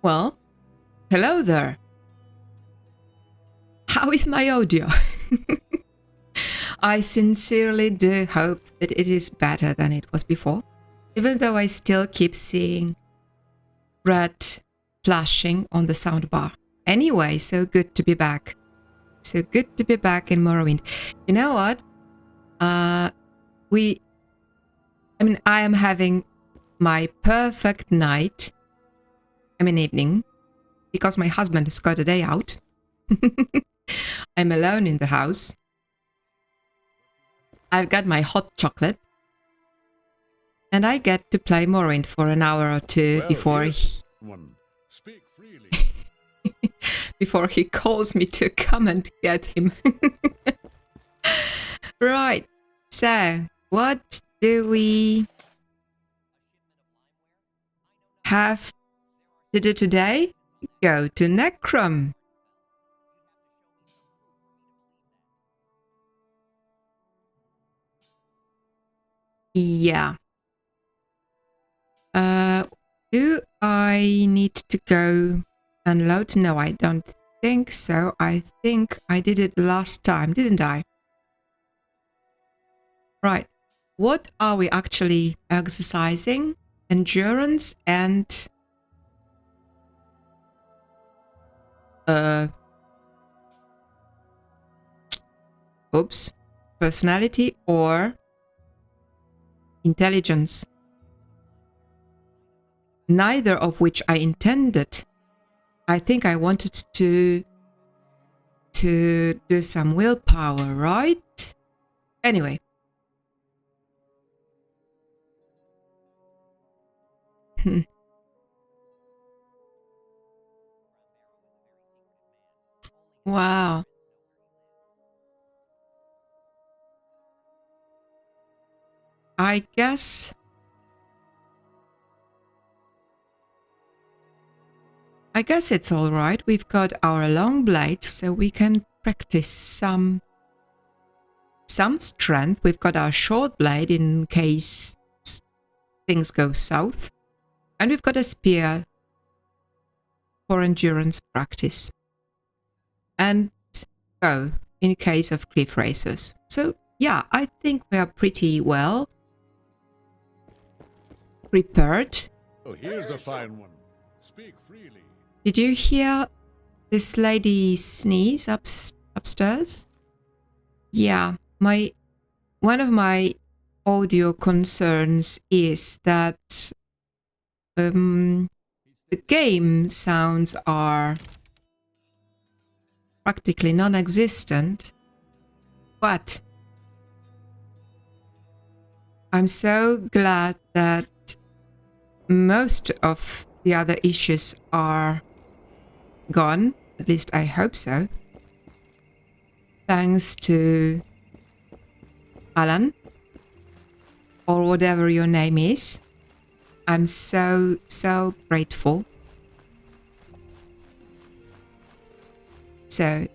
Well, hello there. How is my audio? I sincerely do hope that it is better than it was before, even though I still keep seeing red flashing on the soundbar. Anyway, so good to be back. So good to be back in Morrowind. You know what? I am having my perfect night. Evening, because my husband has got a day out. I'm alone in the house. I've got my hot chocolate. And I get to play Morrowind for an hour or two before before he calls me to come and get him. Right. So, what do we have to do today? Go to Necrom. Yeah. Do I need to go and load? No, I don't think so. I think I did it last time, didn't I? Right. What are we actually exercising? Endurance and personality or intelligence? Neither of which I intended. I think I wanted to do some willpower, right? Anyway. Wow. I guess it's all right. We've got our long blade, so we can practice some strength. We've got our short blade in case things go south. And we've got a spear for endurance practice. And bow in case of cliff racers. So yeah, I think we are pretty well prepared. Oh, here's a fine one. Speak freely. Did you hear this lady sneeze upstairs? Yeah, one of my audio concerns is that the game sounds are practically non-existent, but I'm so glad that most of the other issues are gone. At least I hope so. Thanks to Alan, or whatever your name is. I'm so grateful. So,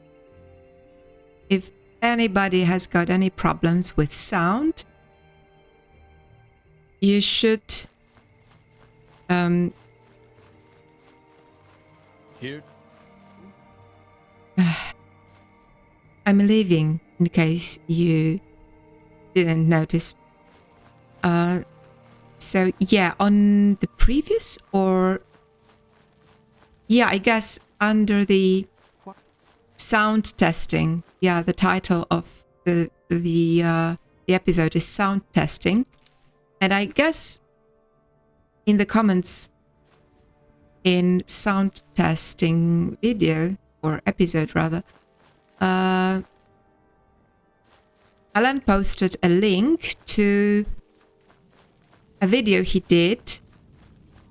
if anybody has got any problems with sound, you should Here. I'm leaving in case you didn't notice. So yeah, on the previous I guess under the sound testing. Yeah, the title of the episode is sound testing. And I guess in the comments in sound testing video, or episode rather, Alan posted a link to a video he did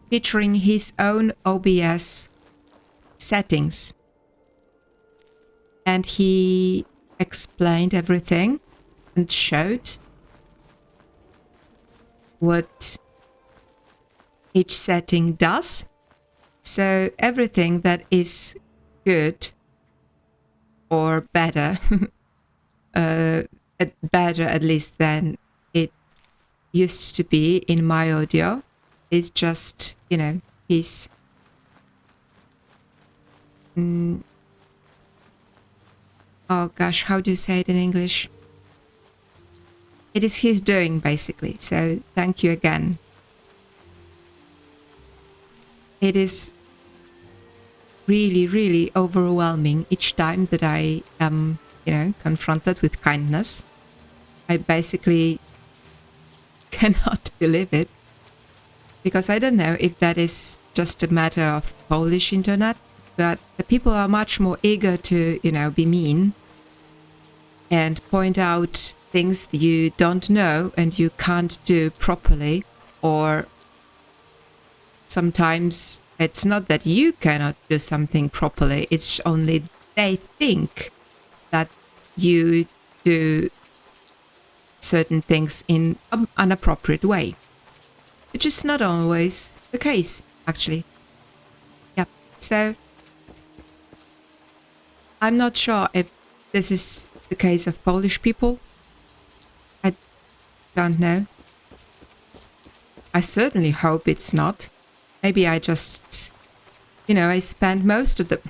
featuring his own OBS settings. And he explained everything and showed what each setting does. So everything that is good or better, better at least than it used to be in my audio, is just, his Oh gosh, how do you say it in English? It is his doing, basically. So thank you again. It is really, really overwhelming each time that I am, confronted with kindness. I basically cannot believe it. Because I don't know if that is just a matter of Polish internet, but the people are much more eager to, be mean and point out things you don't know and you can't do properly, or sometimes it's not that you cannot do something properly, it's only they think that you do certain things in an inappropriate way, which is not always the case, actually. Yep. So I'm not sure if this is the case of Polish people. I don't know. I certainly hope it's not. Maybe I just, I spend most of the...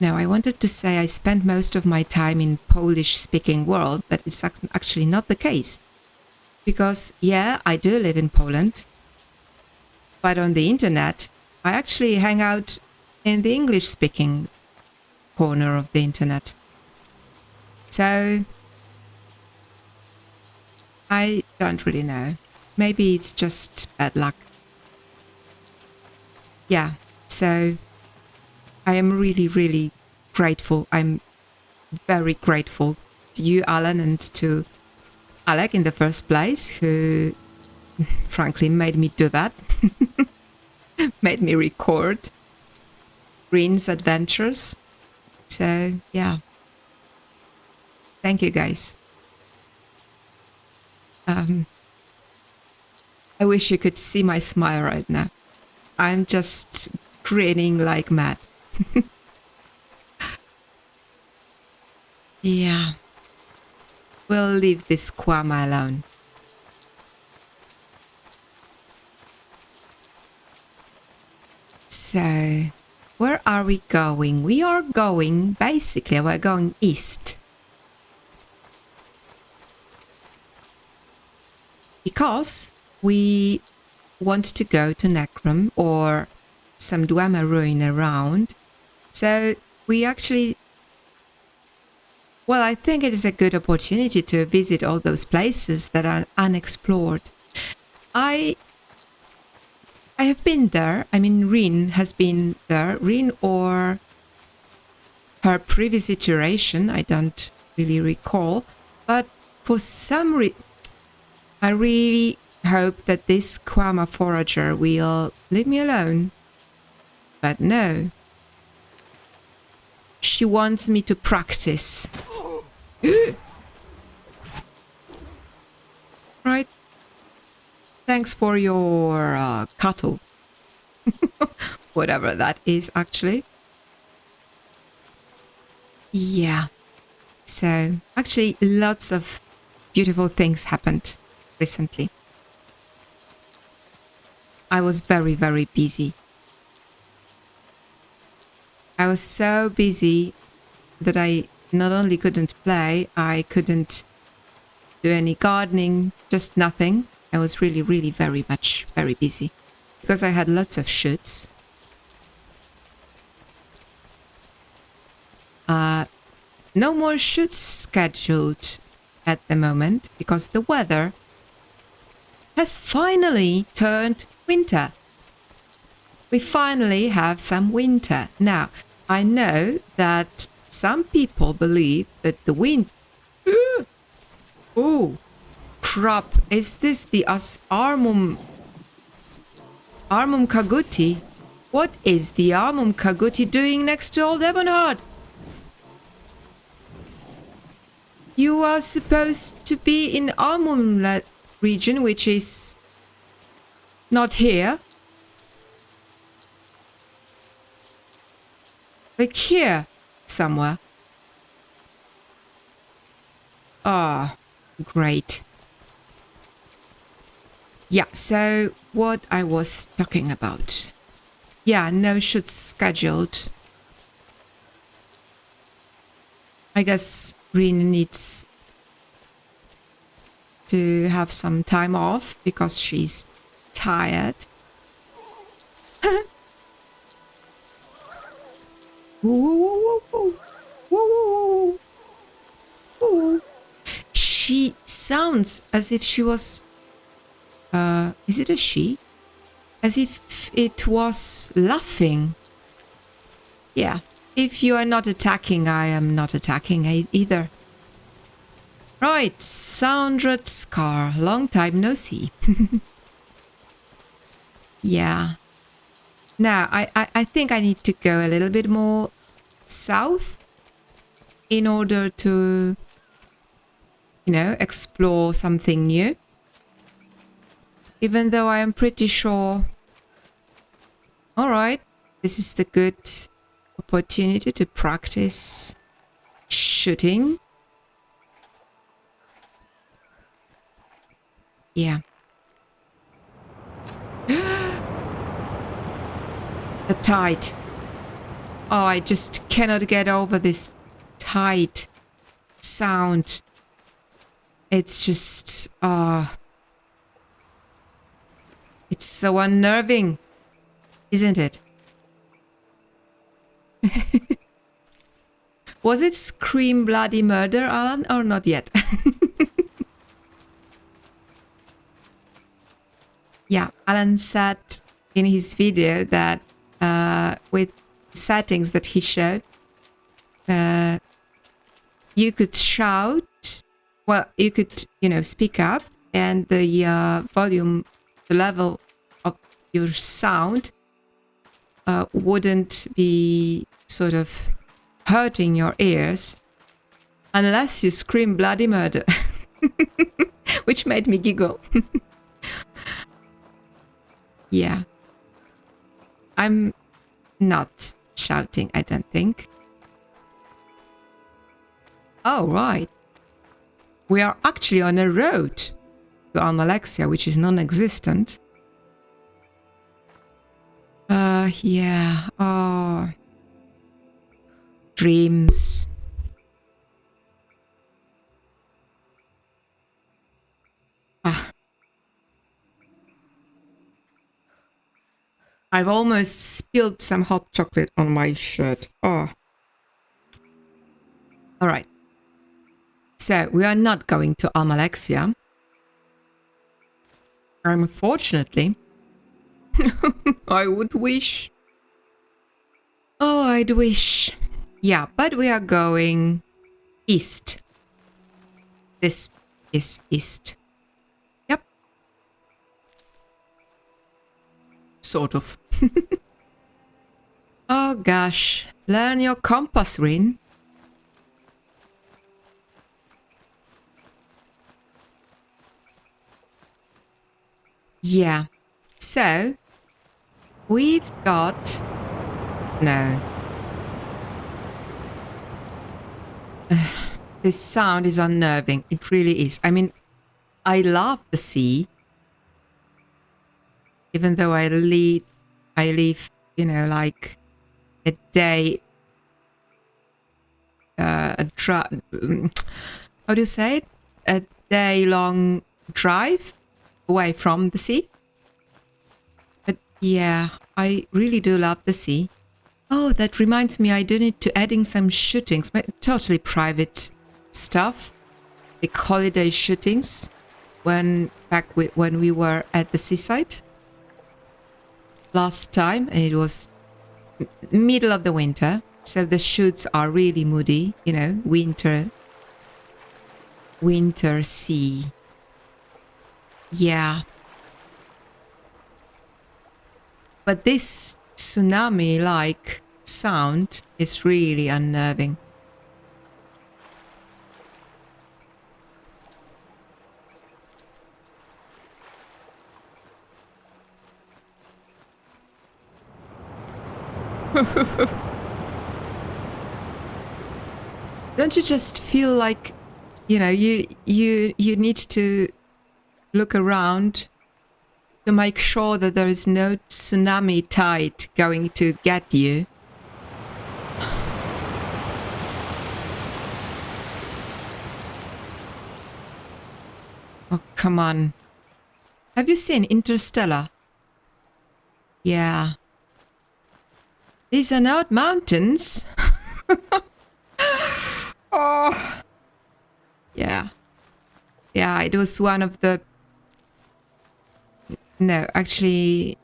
No, I wanted to say I spend most of my time in Polish-speaking world, but it's actually not the case. Because, yeah, I do live in Poland, but on the internet, I actually hang out in the English-speaking corner of the internet. So, I don't really know. Maybe it's just bad luck. Yeah, so I am really, really grateful. I'm very grateful to you, Alan, and to Alec in the first place, who frankly made me do that. Made me record Riin's adventures. So, yeah. Thank you, guys. I wish you could see my smile right now. I'm just grinning like mad. Yeah. We'll leave this Kwama alone. So, where are we going? We are going, basically, we're going east. Because we want to go to Necrom or some Dwemer ruin around. So we actually... Well, I think it is a good opportunity to visit all those places that are unexplored. I have been there. I mean, Riin has been there. Riin or her previous iteration, I don't really recall. But for some reason, I really hope that this Kwama forager will leave me alone. But no. She wants me to practice. Right. Thanks for your cattle. Whatever that is, actually. Yeah. So, actually, lots of beautiful things happened recently. I was very, very busy. I was so busy that I not only couldn't play, I couldn't do any gardening, just nothing. I was really, really very busy because I had lots of shoots. No more shoots scheduled at the moment because the weather has finally turned winter. We finally have some winter. Now, I know that some people believe that the wind... Oh, crap. Is this the Armum Kaguti? What is the Armum Kaguti doing next to Ald Orethan? You are supposed to be in Armum region, which is not here. Like here, somewhere. Ah, great. Yeah, so what I was talking about. Yeah, no shoots scheduled I guess Riin needs to have some time off because she's tired. Woo, woo, woo, woo. She sounds as if she was... is it a she? As if it was laughing. Yeah. If you are not attacking, I am not attacking either. Right, Soundred Scar. Long time no see. Yeah. Now, I think I need to go a little bit more south in order to, you know, explore something new. Even though I am pretty sure... Alright, this is the good opportunity to practice shooting. Yeah. The tide. Oh, I just cannot get over this tide sound. It's just... it's so unnerving, isn't it? Was it Scream Bloody Murder, Alan, or not yet? Yeah, Alan said in his video that with settings that he showed, you could shout, well, you could, you know, speak up, and the volume, the level of your sound wouldn't be sort of hurting your ears unless you scream bloody murder, which made me giggle. Yeah. I'm not shouting, I don't think. Oh, right. We are actually on a road to Almalexia, which is non-existent. Yeah. Oh. Dreams. Ah. I've almost spilled some hot chocolate on my shirt. Oh. All right. So we are not going to Almalexia. Unfortunately. I would wish. Oh, I'd wish. Yeah, but we are going east. This is east. Yep. Sort of. Oh gosh. Learn your compass, Riin. Yeah. So, we've got... No. This sound is unnerving. It really is. I mean, I love the sea. Even though I live, you know, like a day... how do you say it? A day-long drive away from the sea. But yeah, I really do love the sea. Oh, that reminds me, I do need to add in some shootings, but totally private stuff, like holiday shootings, when we were at the seaside last time, and it was middle of the winter, so the shoots are really moody, you know, winter sea. Yeah. But this tsunami-like sound is really unnerving. Don't you just feel like, you know, you need to look around to make sure that there is no tsunami tide going to get you? Oh, come on. Have you seen Interstellar? Yeah. These are not mountains. Oh. Yeah. Yeah, it was one of the... No, actually...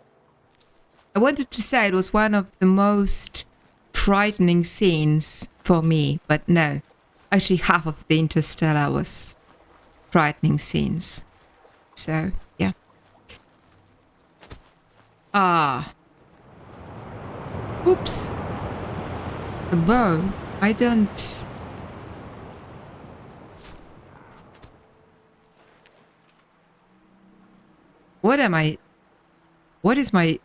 I wanted to say it was one of the most frightening scenes for me, but no. Actually, half of the Interstellar was frightening scenes. So, yeah. Ah. Oops. A bow. I don't... What am I... What is my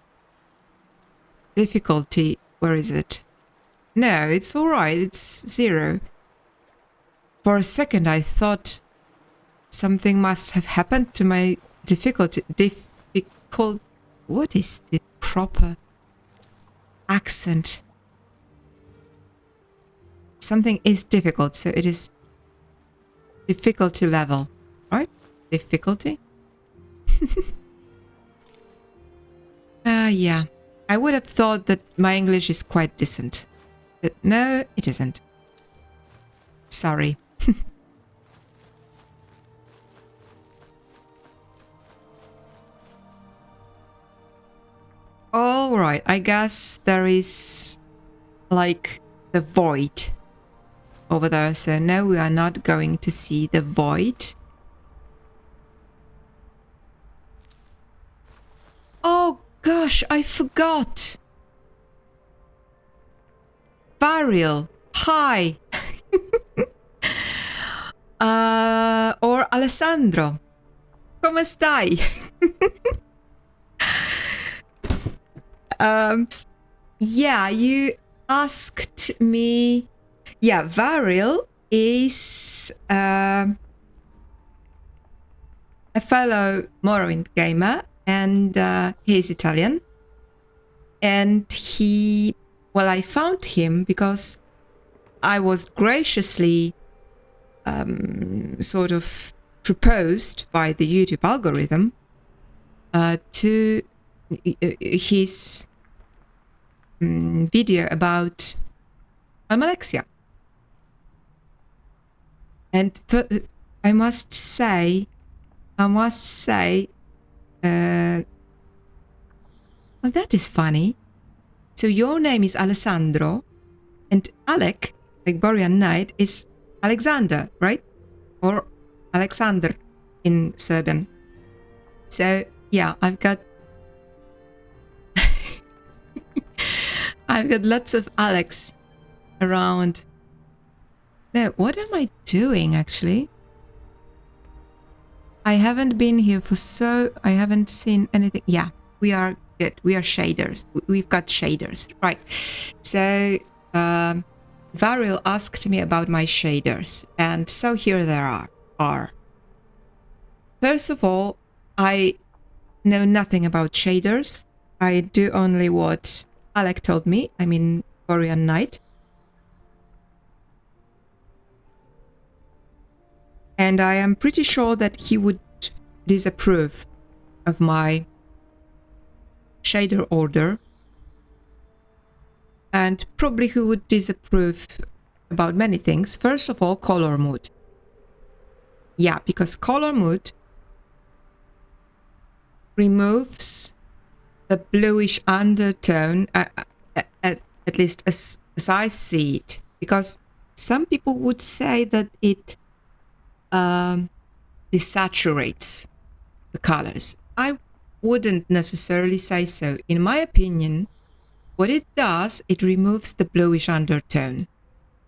difficulty? Where is it? No, it's alright. It's 0. For a second, I thought something must have happened to my difficulty. What is the proper accent? Something is difficult, so it is difficulty level, right? Difficulty? Yeah. I would have thought that my English is quite decent. But no, it isn't. Sorry. Alright, I guess there is like the void over there. So no, we are not going to see the void. Oh gosh, I forgot. Varil, hi. Or Alessandro, come stai? Yeah, you asked me. Yeah, Varil is a fellow Morrowind gamer, and he's Italian. And he, well, I found him because I was graciously sort of proposed by the YouTube algorithm to his video about Almalexia. And I must say, well, that is funny. So your name is Alessandro, and Alec, like Borean Knight, is Alexander, right? Or Alexander in Serbian. So yeah, I've got I've got lots of Alex around. No, what am I doing actually? I haven't been here for I haven't seen anything. Yeah, we are good. We are shaders. We've got shaders, right? So Varil asked me about my shaders, and so here there are. First of all, I know nothing about shaders. I do only what Alec told me. I mean, Borean Knight. And I am pretty sure that he would disapprove of my shader order. And probably he would disapprove about many things. First of all, color mood. Yeah, because color mood removes the bluish undertone, at least as I see it. Because some people would say that it desaturates the colors. I wouldn't necessarily say so. In my opinion, what it does, it removes the bluish undertone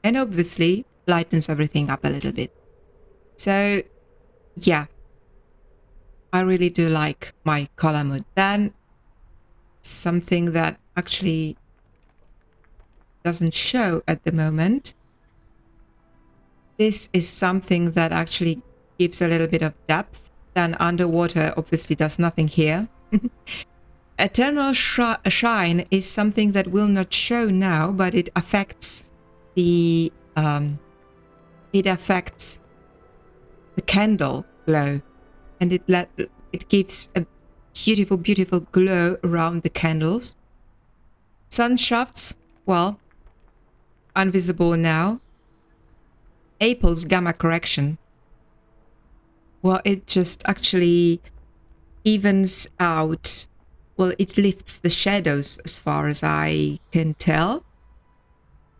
and obviously lightens everything up a little bit. So yeah, I really do like my color mood. Then something that actually doesn't show at the moment. This is something that actually gives a little bit of depth. Then underwater obviously does nothing here. Eternal Shine is something that will not show now, but it affects the candle glow. and it gives a beautiful, beautiful glow around the candles. Sun shafts, well, invisible now. Apple's gamma correction. Well, it just actually evens out. Well, it lifts the shadows as far as I can tell.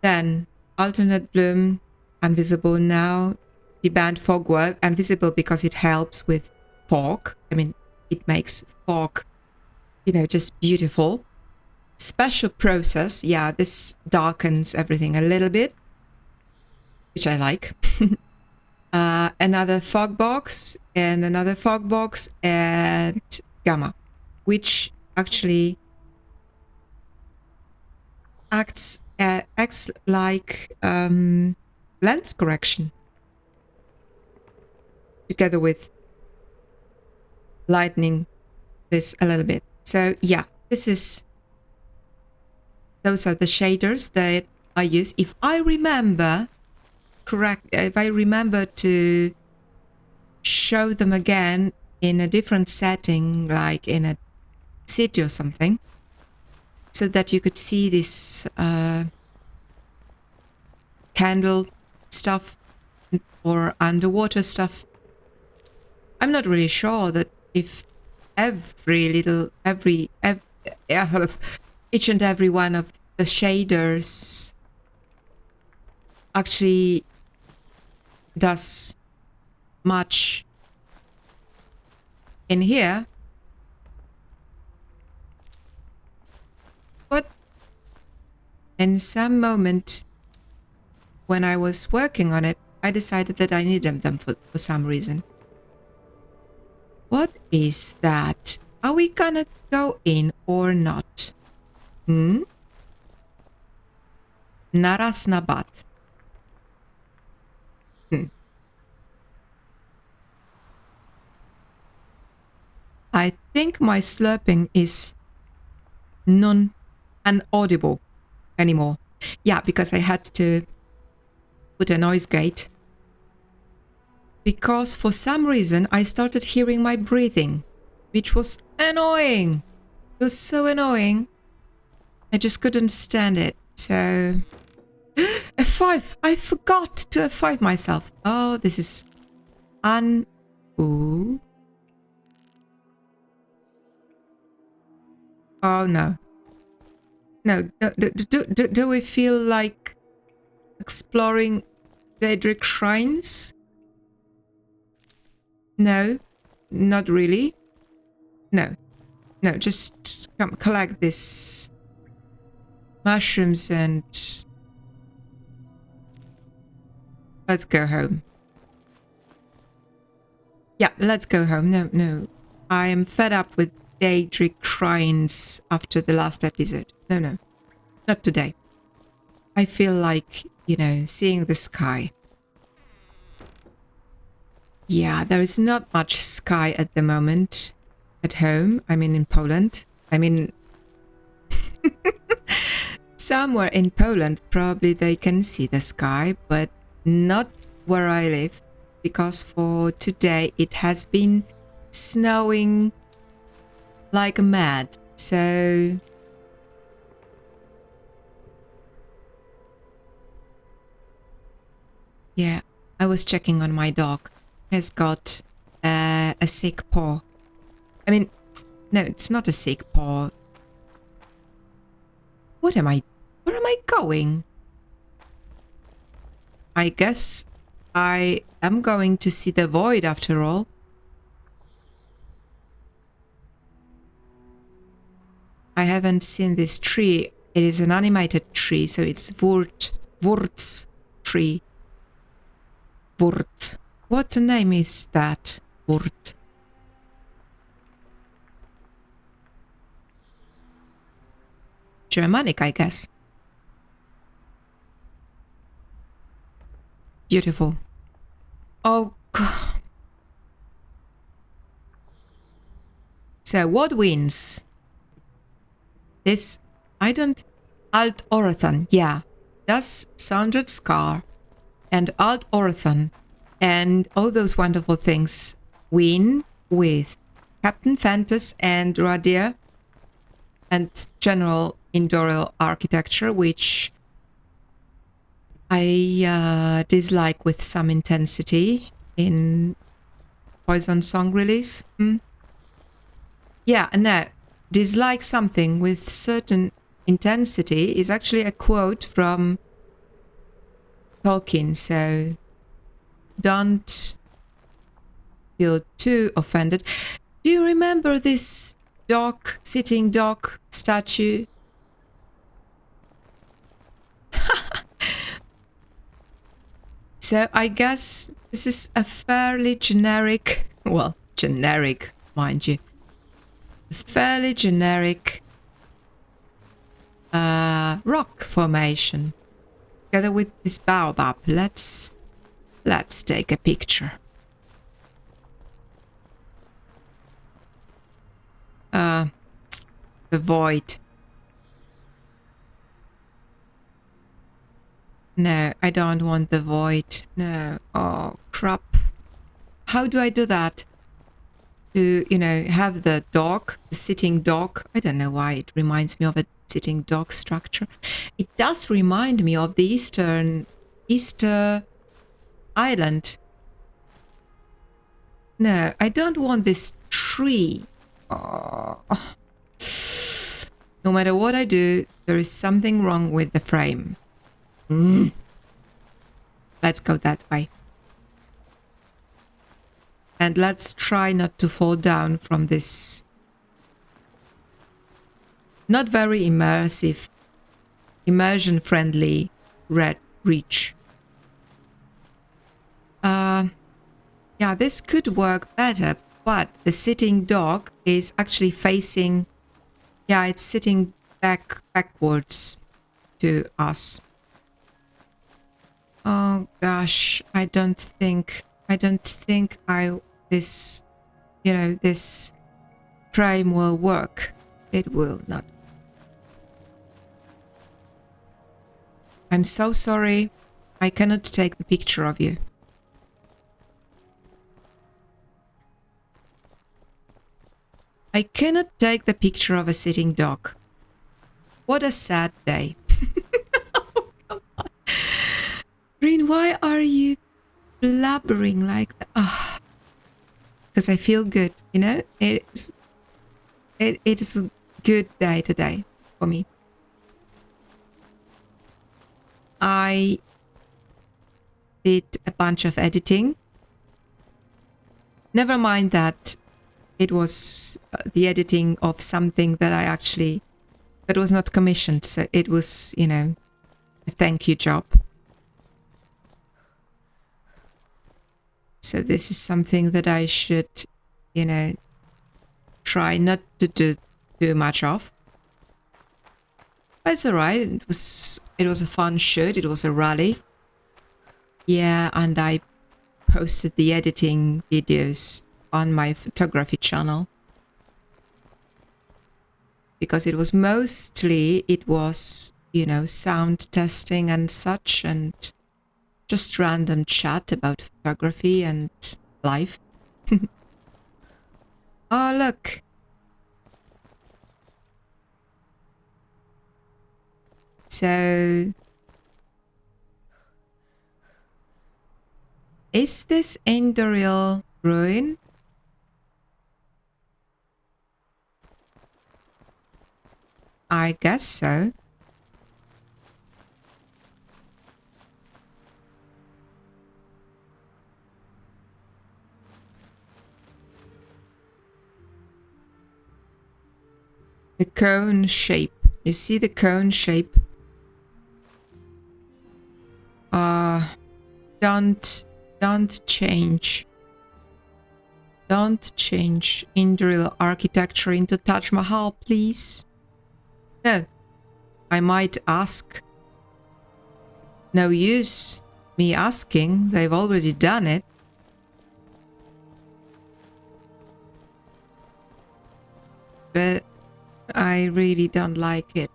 Then alternate bloom, invisible now. The band fogwork, invisible because it helps with fog. I mean, it makes fog, you know, just beautiful. Special process. Yeah, this darkens everything a little bit, which I like. Another fog box and another fog box and gamma, which actually acts like lens correction together with lightening this a little bit. So yeah, those are the shaders that I use. If I remember to show them again in a different setting, like in a city or something, so that you could see this candle stuff or underwater stuff. I'm not really sure that if each and every one of the shaders actually does much in here. But in some moment when I was working on it, I decided that I needed them for some reason. What is that? Are we gonna go in or not? Naras nabat. I think my slurping is non-audible anymore. Yeah, because I had to put a noise gate. Because for some reason I started hearing my breathing, which was annoying. It was so annoying. I just couldn't stand it. So F5. I forgot to F5 myself. Oh, this is ooh. Oh no. No, do we feel like exploring Daedric shrines? No, not really. No, just come collect this mushrooms and let's go home. Yeah, let's go home. No. I am fed up with Daedric shrines after the last episode. No. Not today. I feel like, you know, seeing the sky. Yeah, there is not much sky at the moment at home. I mean, in Poland. I mean, somewhere in Poland, probably they can see the sky, but not where I live, because for today it has been snowing like mad. So yeah, I was checking on my dog. Has got a sick paw. I mean, no, it's not a sick paw. Where am I going? I guess I am going to see the void after all. I haven't seen this tree. It is an animated tree, so it's Wurt's tree. Wurt. What name is that? Wurt. Germanic, I guess. Beautiful. Oh, God. So, what wins? This, Ald Orethan, yeah. Das Sounded Scar and Ald Orethan and all those wonderful things win with Captain Fantas and Radir and general indoor architecture, which I dislike with some intensity in Poison Song release. Yeah, no, dislike something with certain intensity is actually a quote from Tolkien, so don't feel too offended. Do you remember this sitting dog statue? So I guess this is a fairly generic, well, generic, mind you, fairly generic rock formation. Together with this baobab, let's take a picture. The void. No, I don't want the void. No. Oh, crap. How do I do that? To, you know, have the dog, the sitting dog. I don't know why it reminds me of a sitting dog structure. It does remind me of the Easter Island. No, I don't want this tree. Oh. No matter what I do, there is something wrong with the frame. Let's go that way. And let's try not to fall down from this not very immersive, immersion-friendly red reach. Yeah, this could work better, but the sitting dog is actually facing... Yeah, it's sitting backwards to us. Oh gosh, I don't think this, you know, this frame will work. It will not. I'm so sorry. I cannot take the picture of you. I cannot take the picture of a sitting dog. What a sad day. Oh, come on. Riin, why are you blabbering like that? Oh, because I feel good, you know? It is a good day today for me. I did a bunch of editing. Never mind that it was the editing of something that that was not commissioned. So it was, you know, a thank you job. So this is something that I should, you know, try not to do too much of. But it's alright. It was a fun shoot. It was a rally. Yeah, and I posted the editing videos on my photography channel. Because it was mostly, you know, sound testing and such, and just random chat about photography and life. Oh, look. So, is this in the real ruin? I guess so. The cone shape. You see the cone shape? Don't change. Don't change Indril architecture into Taj Mahal, please. No. I might ask. No use me asking. They've already done it. But I really don't like it.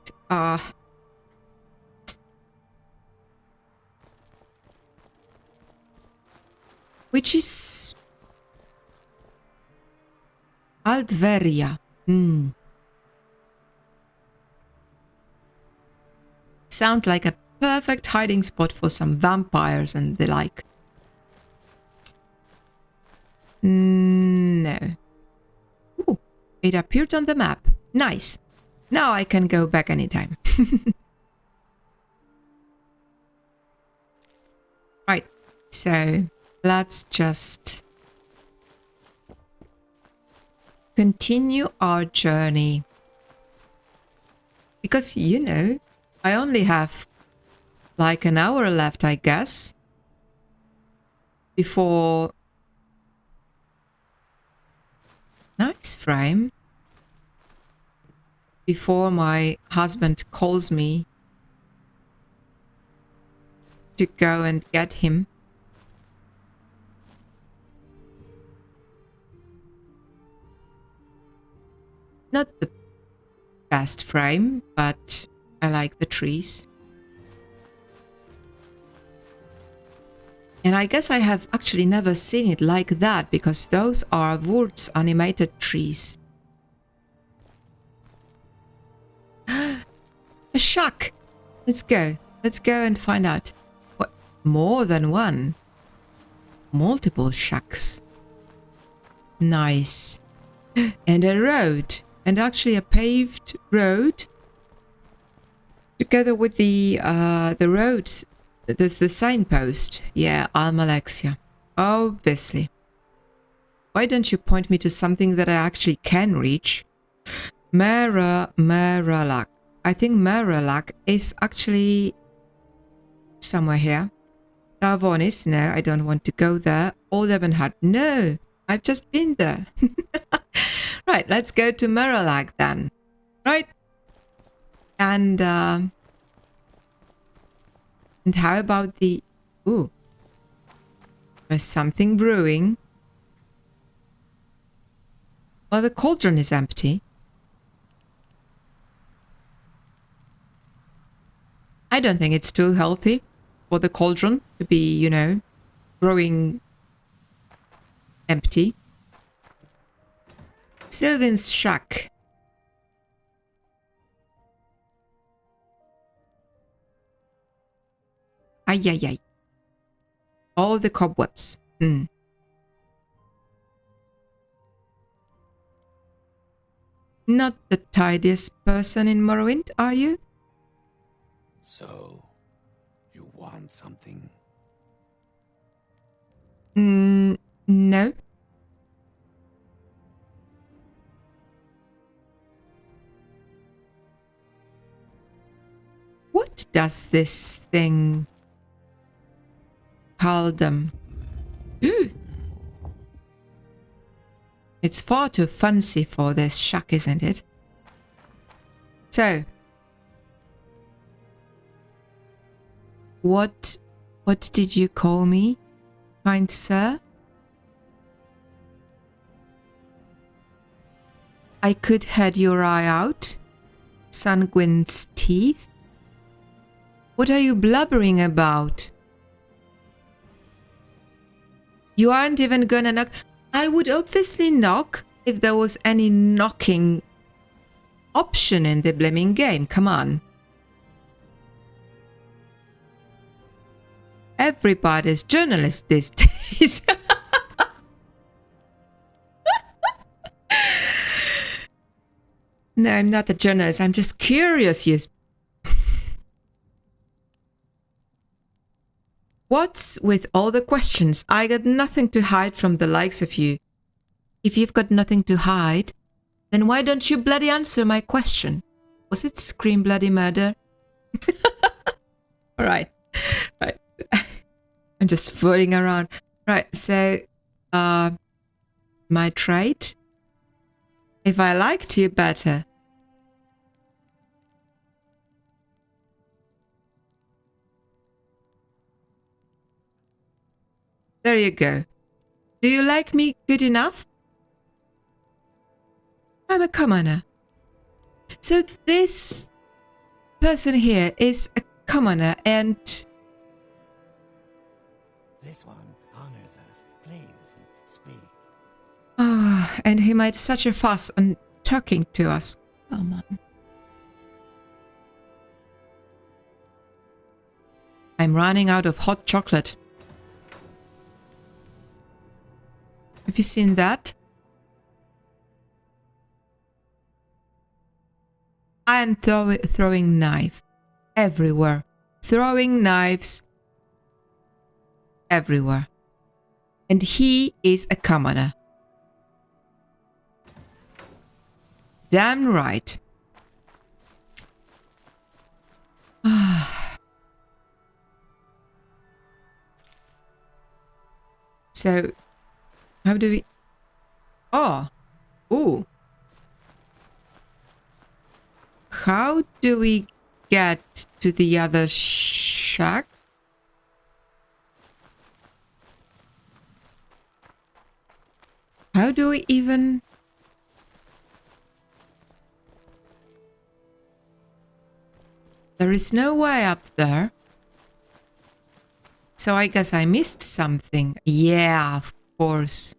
Which is... Aldveria. Sounds like a perfect hiding spot for some vampires and the like. No. Ooh, it appeared on the map. Nice. Now I can go back anytime. Right. So let's just continue our journey. Because, you know, I only have like an hour left, I guess, before... Nice frame. Before my husband calls me to go and get him. Not the best frame, but I like the trees. And I guess I have actually never seen it like that, because those are Wurt's animated trees. A shack! Let's go. Let's go and find out. What? More than one? Multiple shacks. Nice. And a road. And actually a paved road. Together with the roads. The signpost. Yeah, Almalexia. Obviously. Why don't you point me to something that I actually can reach? Meralak. I think Meralak is actually somewhere here. Darvonis, no, I don't want to go there. Ald Orethan, no, I've just been there. Right, let's go to Meralak then. Right? And how about the... Ooh. There's something brewing. Well, the cauldron is empty. I don't think it's too healthy for the cauldron to be, you know, growing empty. Sylvan's shack. Ay, ay, ay. All the cobwebs. Not the tidiest person in Morrowind, are you? So, you want something? No. What does this thing call them? Ooh. It's far too fancy for this shack, isn't it? So, what did you call me, kind sir? I could had your eye out, Sanguine's teeth. What are you blubbering about? You aren't even gonna knock. I would obviously knock if there was any knocking option in the blaming game. Come on. Everybody's journalist these days. No, I'm not a journalist. I'm just curious. Yes. What's with all the questions? I got nothing to hide from the likes of you. If you've got nothing to hide, then why don't you bloody answer my question? Was it scream bloody murder? All right. Right. I'm just fooling around. Right. So, my trade? If I liked you better. There you go. Do you like me good enough? I'm a commoner. So this person here is a commoner and... This one honors us. Please speak. Oh, and he made such a fuss on talking to us. Come on. I'm running out of hot chocolate. Have you seen that? I am throwing knife everywhere. Throwing knives everywhere. And he is a commoner. Damn right. So, how do we... Oh. Ooh. How do we get to the other shack? How do we even... There is no way up there. So I guess I missed something. Yeah, of course.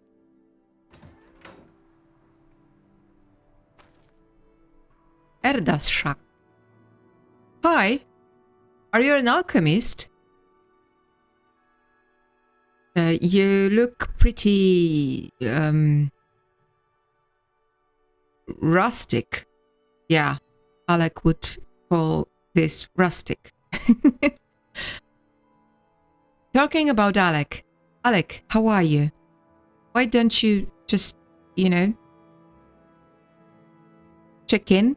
Erda's shack. Hi. Are you an alchemist? You look pretty... rustic. Yeah, Alec would call this rustic. Talking about Alec. Alec, how are you? Why don't you just, you know, check in?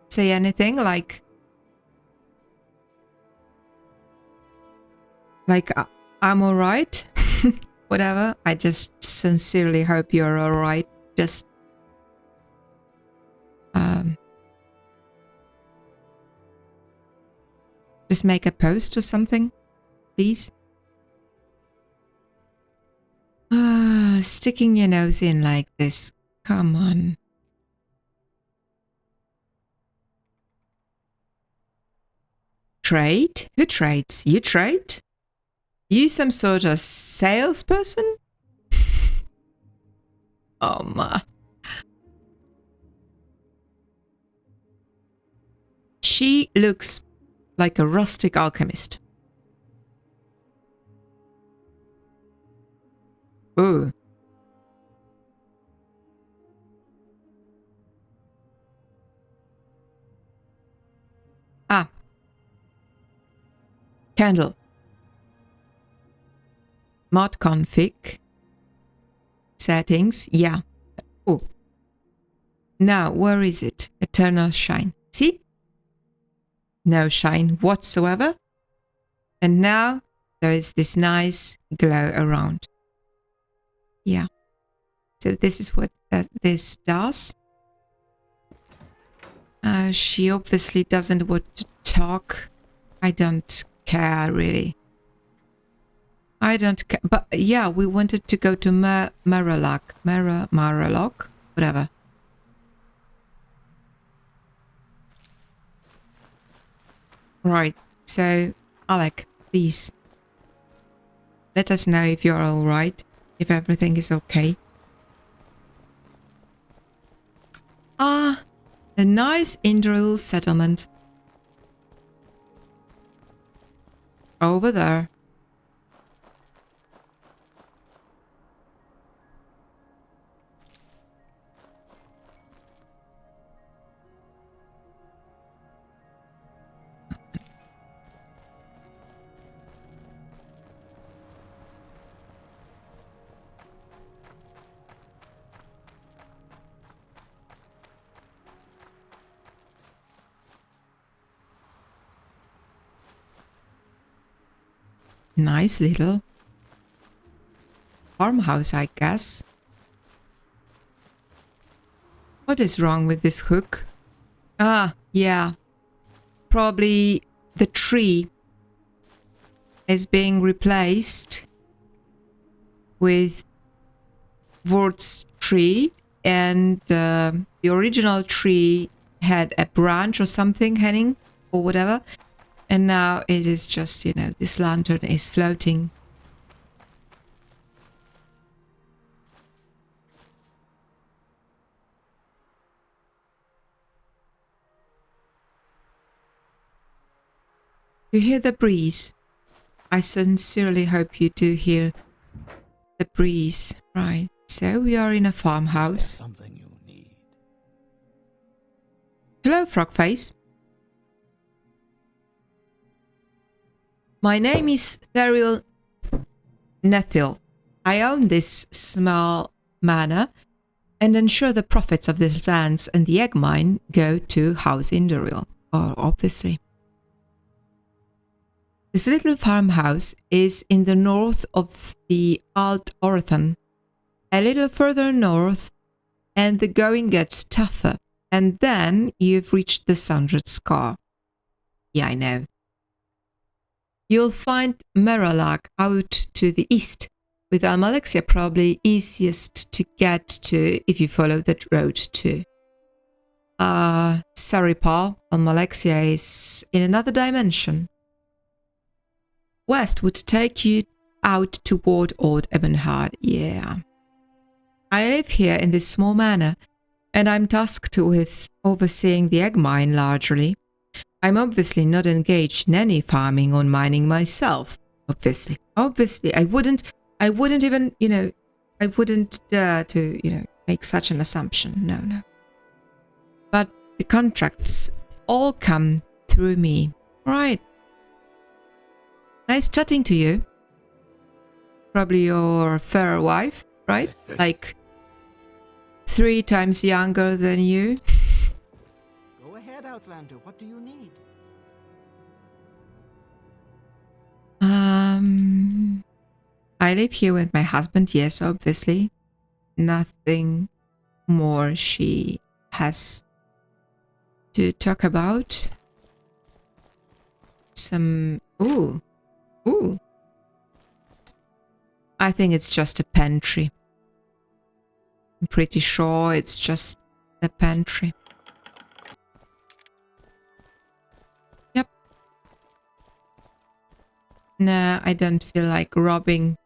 Say anything like I'm alright? Whatever. I just sincerely hope you're alright. Just make a post or something, please. Sticking your nose in like this. Come on. Trade? Who trades? You trade? You some sort of salesperson? Oh my. She looks like a rustic alchemist. Ooh. Ah. Candle. Mod config. Settings. Yeah. Oh. Now, where is it? Eternal shine. See? No shine whatsoever. And now there is this nice glow around. Yeah. So this is what this does. She obviously doesn't want to talk. I don't care really. I don't care. But yeah, we wanted to go to Maralock. Maralock? Whatever. Right. So, Alec, please. Let us know if you're alright. If everything is okay. Ah, a nice Indril settlement. Over there. Nice little farmhouse, I guess. What is wrong with this hook? Ah, yeah. Probably the tree is being replaced with Vort's tree, and the original tree had a branch or something hanging or whatever. And now it is just, you know, this lantern is floating. You hear the breeze? I sincerely hope you do hear the breeze. Right, so we are in a Is there farmhouse. something you need? Hello, Frogface. My name is Varil Nethil. I own this small manor and ensure the profits of the lands and the egg mine go to House Induril, obviously. This little farmhouse is in the north of the Ald Orethan, a little further north, and the going gets tougher. And then you've reached the Sundred Scar. Yeah, I know. You'll find Meralak out to the east, with Almalexia probably easiest to get to if you follow that road too. Sorry, Paul. Almalexia is in another dimension. West would take you out toward Old Ebonheart, yeah. I live here in this small manor, and I'm tasked with overseeing the egg mine largely. I'm obviously not engaged in any farming or mining myself. Obviously, I wouldn't even, I wouldn't dare to, make such an assumption. No. But the contracts all come through me. Right. Nice chatting to you. Probably your fair wife, right? Like 3 times younger than you. Go ahead, Outlander. What do you need? I live here with my husband, yes, obviously. Nothing more she has to talk about. Ooh. I think it's just a pantry. I'm pretty sure it's just a pantry. Yep. Nah, I don't feel like robbing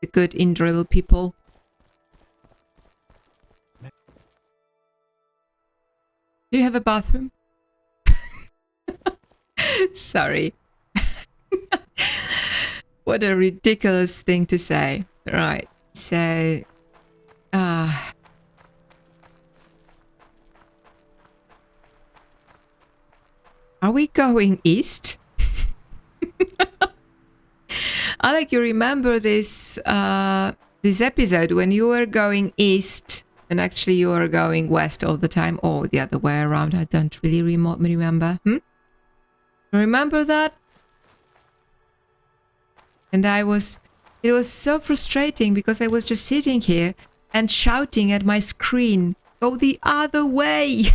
the good Indril people. Do you have a bathroom? Sorry. What a ridiculous thing to say. Right. So, are we going east? Alec, you remember this this episode when you were going east and actually you were going west all the time, or the other way around? I don't really remember. Remember that? And it was so frustrating because I was just sitting here and shouting at my screen, go the other way.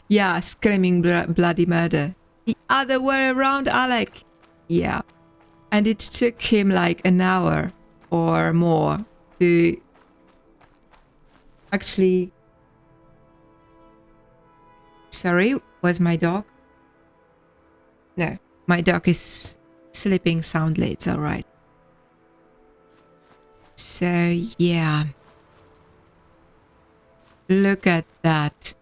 Yeah, screaming bloody murder. The other way around, Alec. Yeah. And it took him like an hour or more to actually... Sorry, was my dog? No, my dog is sleeping soundly, it's alright. So, yeah. Look at that.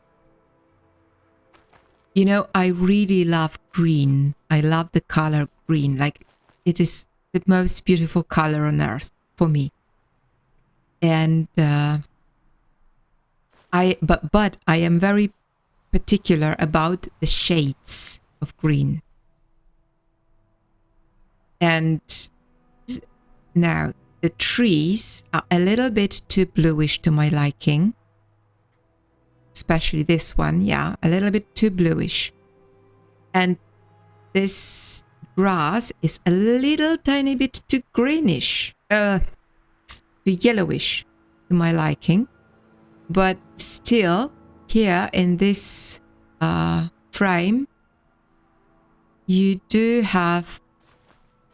You know, I really love green. I love the color green. Like, it is the most beautiful color on earth for me. And but I am very particular about the shades of green. And now the trees are a little bit too bluish to my liking. Especially this one, yeah, a little bit too bluish. And this grass is a little tiny bit too greenish, too yellowish to my liking. But still, here in this frame, you do have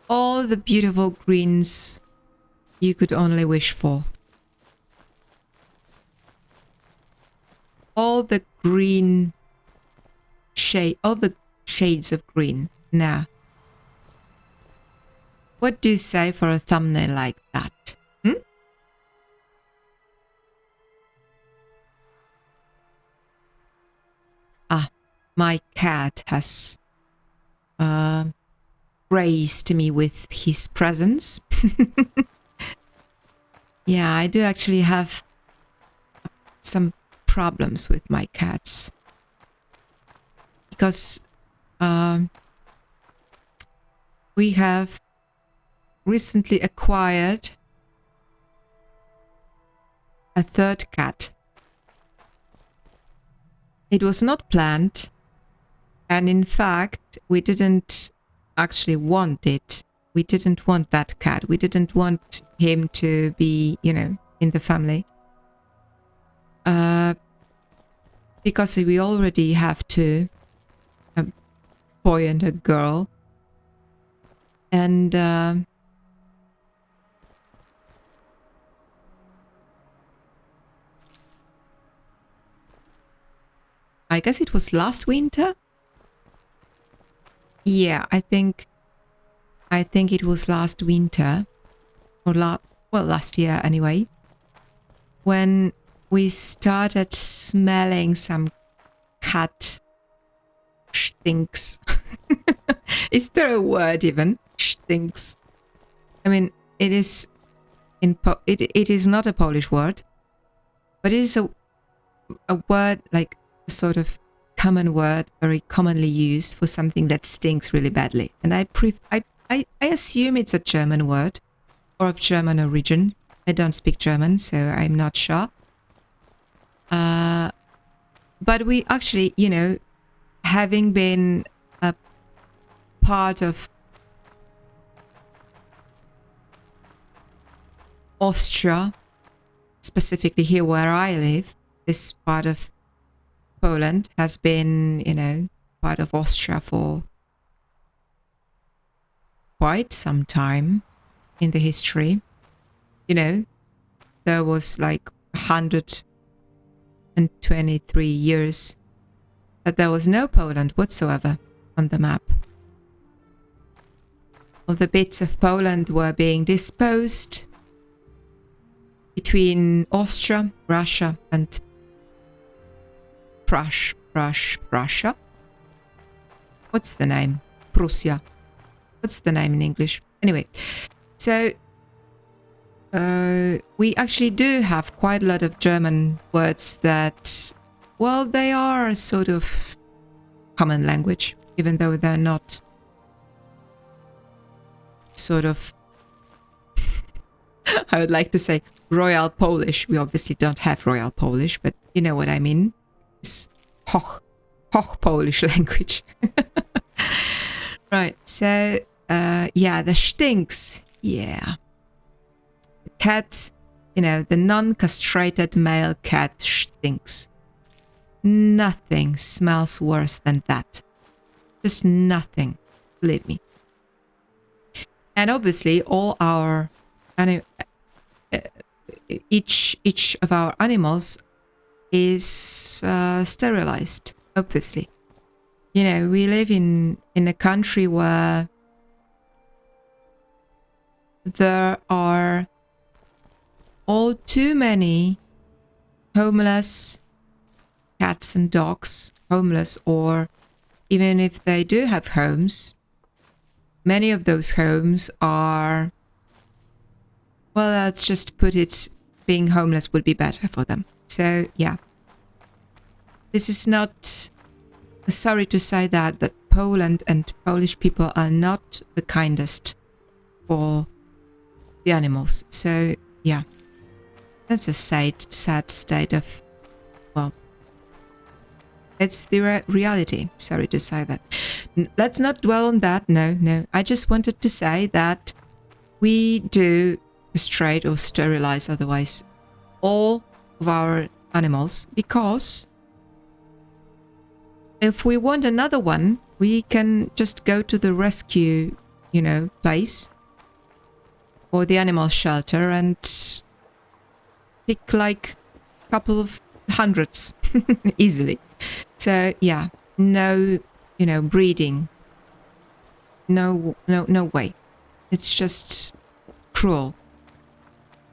all the beautiful greens you could only wish for. All the green shade, all the shades of green. Now, what do you say for a thumbnail like that? Ah, my cat has graced me with his presence. Yeah, I do actually have some problems with my cats. Because we have recently acquired a third cat. It was not planned, and in fact, we didn't actually want it. We didn't want that cat. We didn't want him to be, you know, in the family. Because we already have two, a boy and a girl. And I guess it was last winter. Yeah, I think it was last winter, or last year anyway, when we started smelling some cat stinks. Is there a word even? Stinks. I mean, it is it is not a Polish word, but it is a word, like a sort of common word, very commonly used for something that stinks really badly. And I assume it's a German word or of German origin. I don't speak German, so I'm not sure. But we actually, you know, having been a part of Austria, specifically here where I live, this part of Poland has been, you know, part of Austria for quite some time in the history. You know, there was like 123 years that there was no Poland whatsoever on the map. All the bits of Poland were being disposed between Austria, Russia, and Prussia. What's the name? Prussia. What's the name in English? Anyway, so we actually do have quite a lot of German words that, well, they are a sort of common language, even though they're not sort of, I would like to say Royal Polish. We obviously don't have Royal Polish, but you know what I mean. It's Hoch Polish language. Right, so yeah, the stinks. Yeah. The cat, you know, the non-castrated male cat stinks. Nothing smells worse than that. Just nothing, believe me. And obviously all our each of our animals is sterilized, obviously. You know, we live in a country where there are all too many homeless cats and dogs, homeless, or even if they do have homes, many of those homes are, well, let's just put it, being homeless would be better for them. So, yeah. This is not, sorry to say that Poland and Polish people are not the kindest for the animals. So, yeah. That's a sad state of, well, it's the reality. Sorry to say that. Let's not dwell on that. No. I just wanted to say that we do castrate or sterilize otherwise all of our animals, because if we want another one, we can just go to the rescue, you know, place or the animal shelter and pick like a couple of hundreds easily. So yeah, no, you know, breeding. No way. It's just cruel.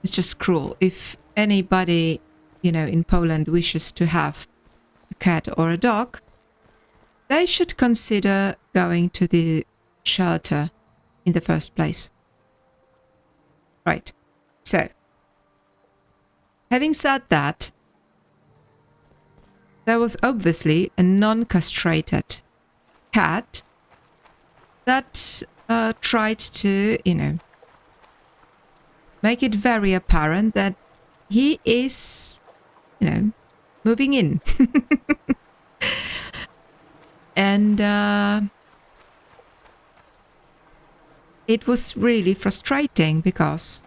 It's just cruel. If anybody, you know, in Poland wishes to have a cat or a dog, they should consider going to the shelter in the first place. Right. So, having said that, there was obviously a non-castrated cat that tried to, make it very apparent that he is, moving in. And it was really frustrating because,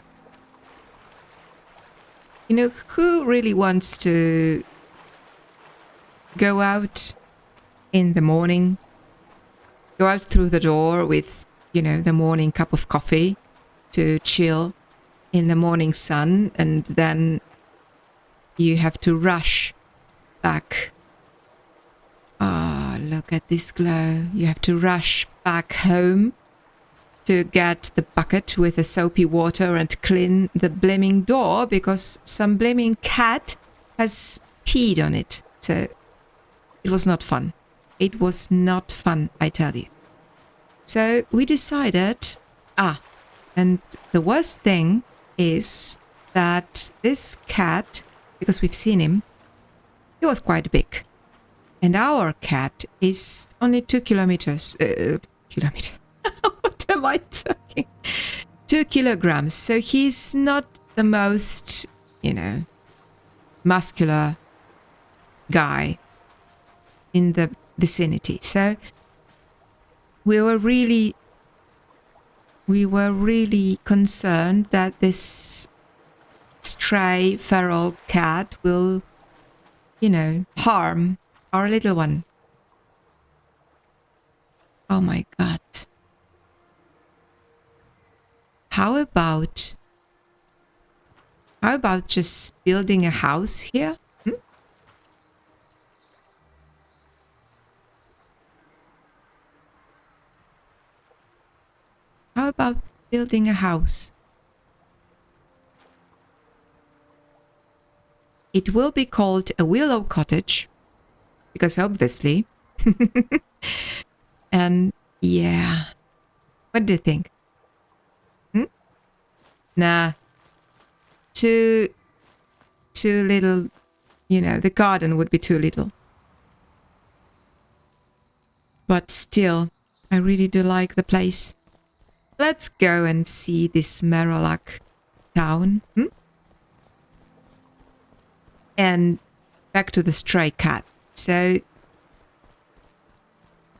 who really wants to go out in the morning, go out through the door with, the morning cup of coffee to chill in the morning sun, and then you have to rush back. Ah, look at this glow. You have to rush back home to get the bucket with the soapy water and clean the blaming door because some blaming cat has peed on it. So it was not fun. It was not fun, I tell you. So we decided, and the worst thing is that this cat, because we've seen him, he was quite big. And our cat is only 2 kilometers. What am I talking? 2 kilograms. So he's not the most, muscular guy in the vicinity. So we were really concerned that this stray feral cat will, harm our little one. Oh my God. How about just building a house here? How about building a house? It will be called a willow cottage, because obviously. And yeah, what do you think? Nah, too little, the garden would be too little. But still, I really do like the place. Let's go and see this Merolach town. And back to the stray cat. So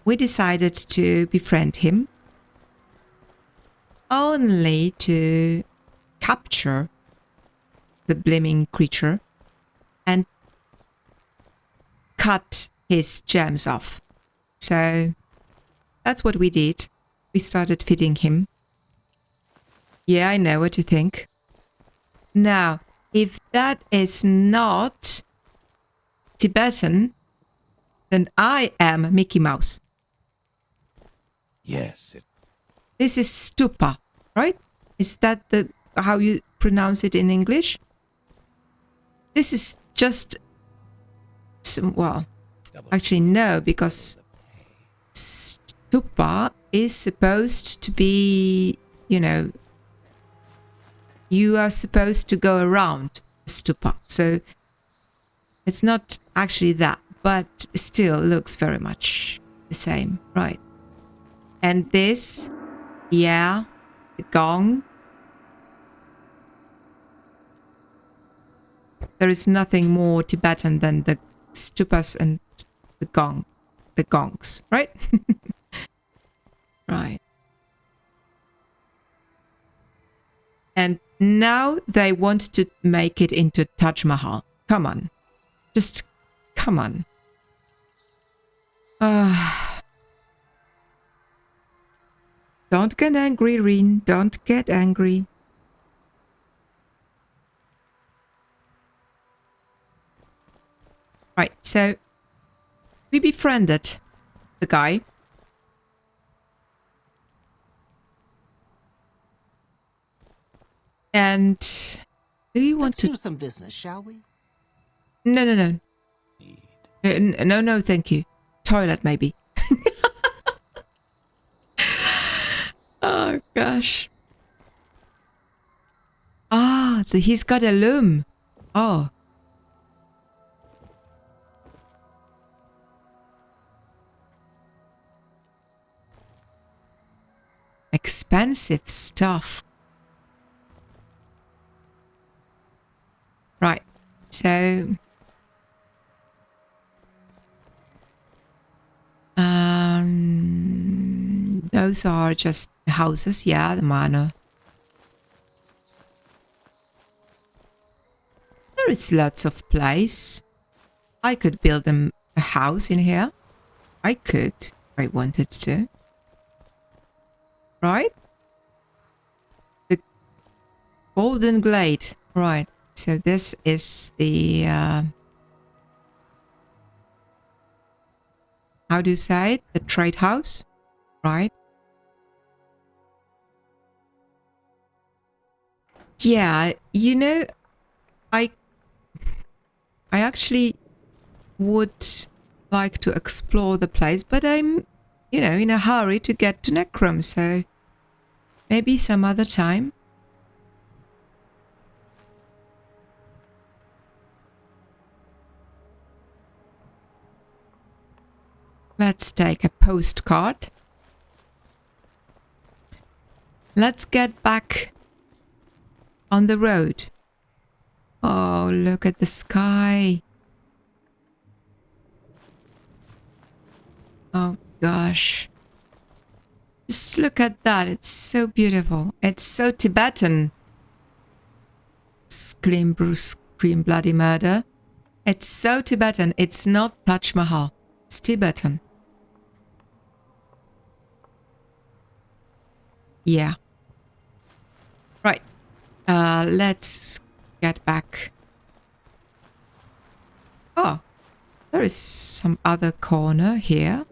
we decided to befriend him, only to capture the blaming creature and cut his gems off. So that's what we did. We started feeding him. Yeah, I know what you think. Now, if that is not Tibetan, then I am Mickey Mouse. Yes. This is stupa, right? Is that how you pronounce it in English? This is just... Well, actually no, because stupa is supposed to be, you are supposed to go around stupa. So it's not actually that, but still looks very much the same, right? And this, yeah, the gong. There is nothing more Tibetan than the stupas and the gongs, right? Right. And now they want to make it into Taj Mahal. Come on. Just come on. Don't get angry, Riin. Don't get angry. Right, so we befriended the guy. And do you want Let's to do some business, shall we? No, thank you. Toilet maybe. Gosh. Ah, he's got a loom. Oh. Expensive stuff. Right. So those are just houses, yeah, the manor. There is lots of place. I could build them a house in here. I could, if I wanted to. Right? The Golden Glade. Right. So this is the how do you say it? The trade house, right? Yeah, you know, I actually would like to explore the place, but I'm, you know, in a hurry to get to Necrom, so maybe some other time. Let's take a postcard. Let's get back on the road. Oh, look at the sky. Oh gosh. Just look at that. It's so beautiful. It's so Tibetan. Scream, Bruce, scream, bloody murder. It's so Tibetan. It's not Taj Mahal. It's Tibetan. Yeah. Right. Let's get back. Oh, there is some other corner here.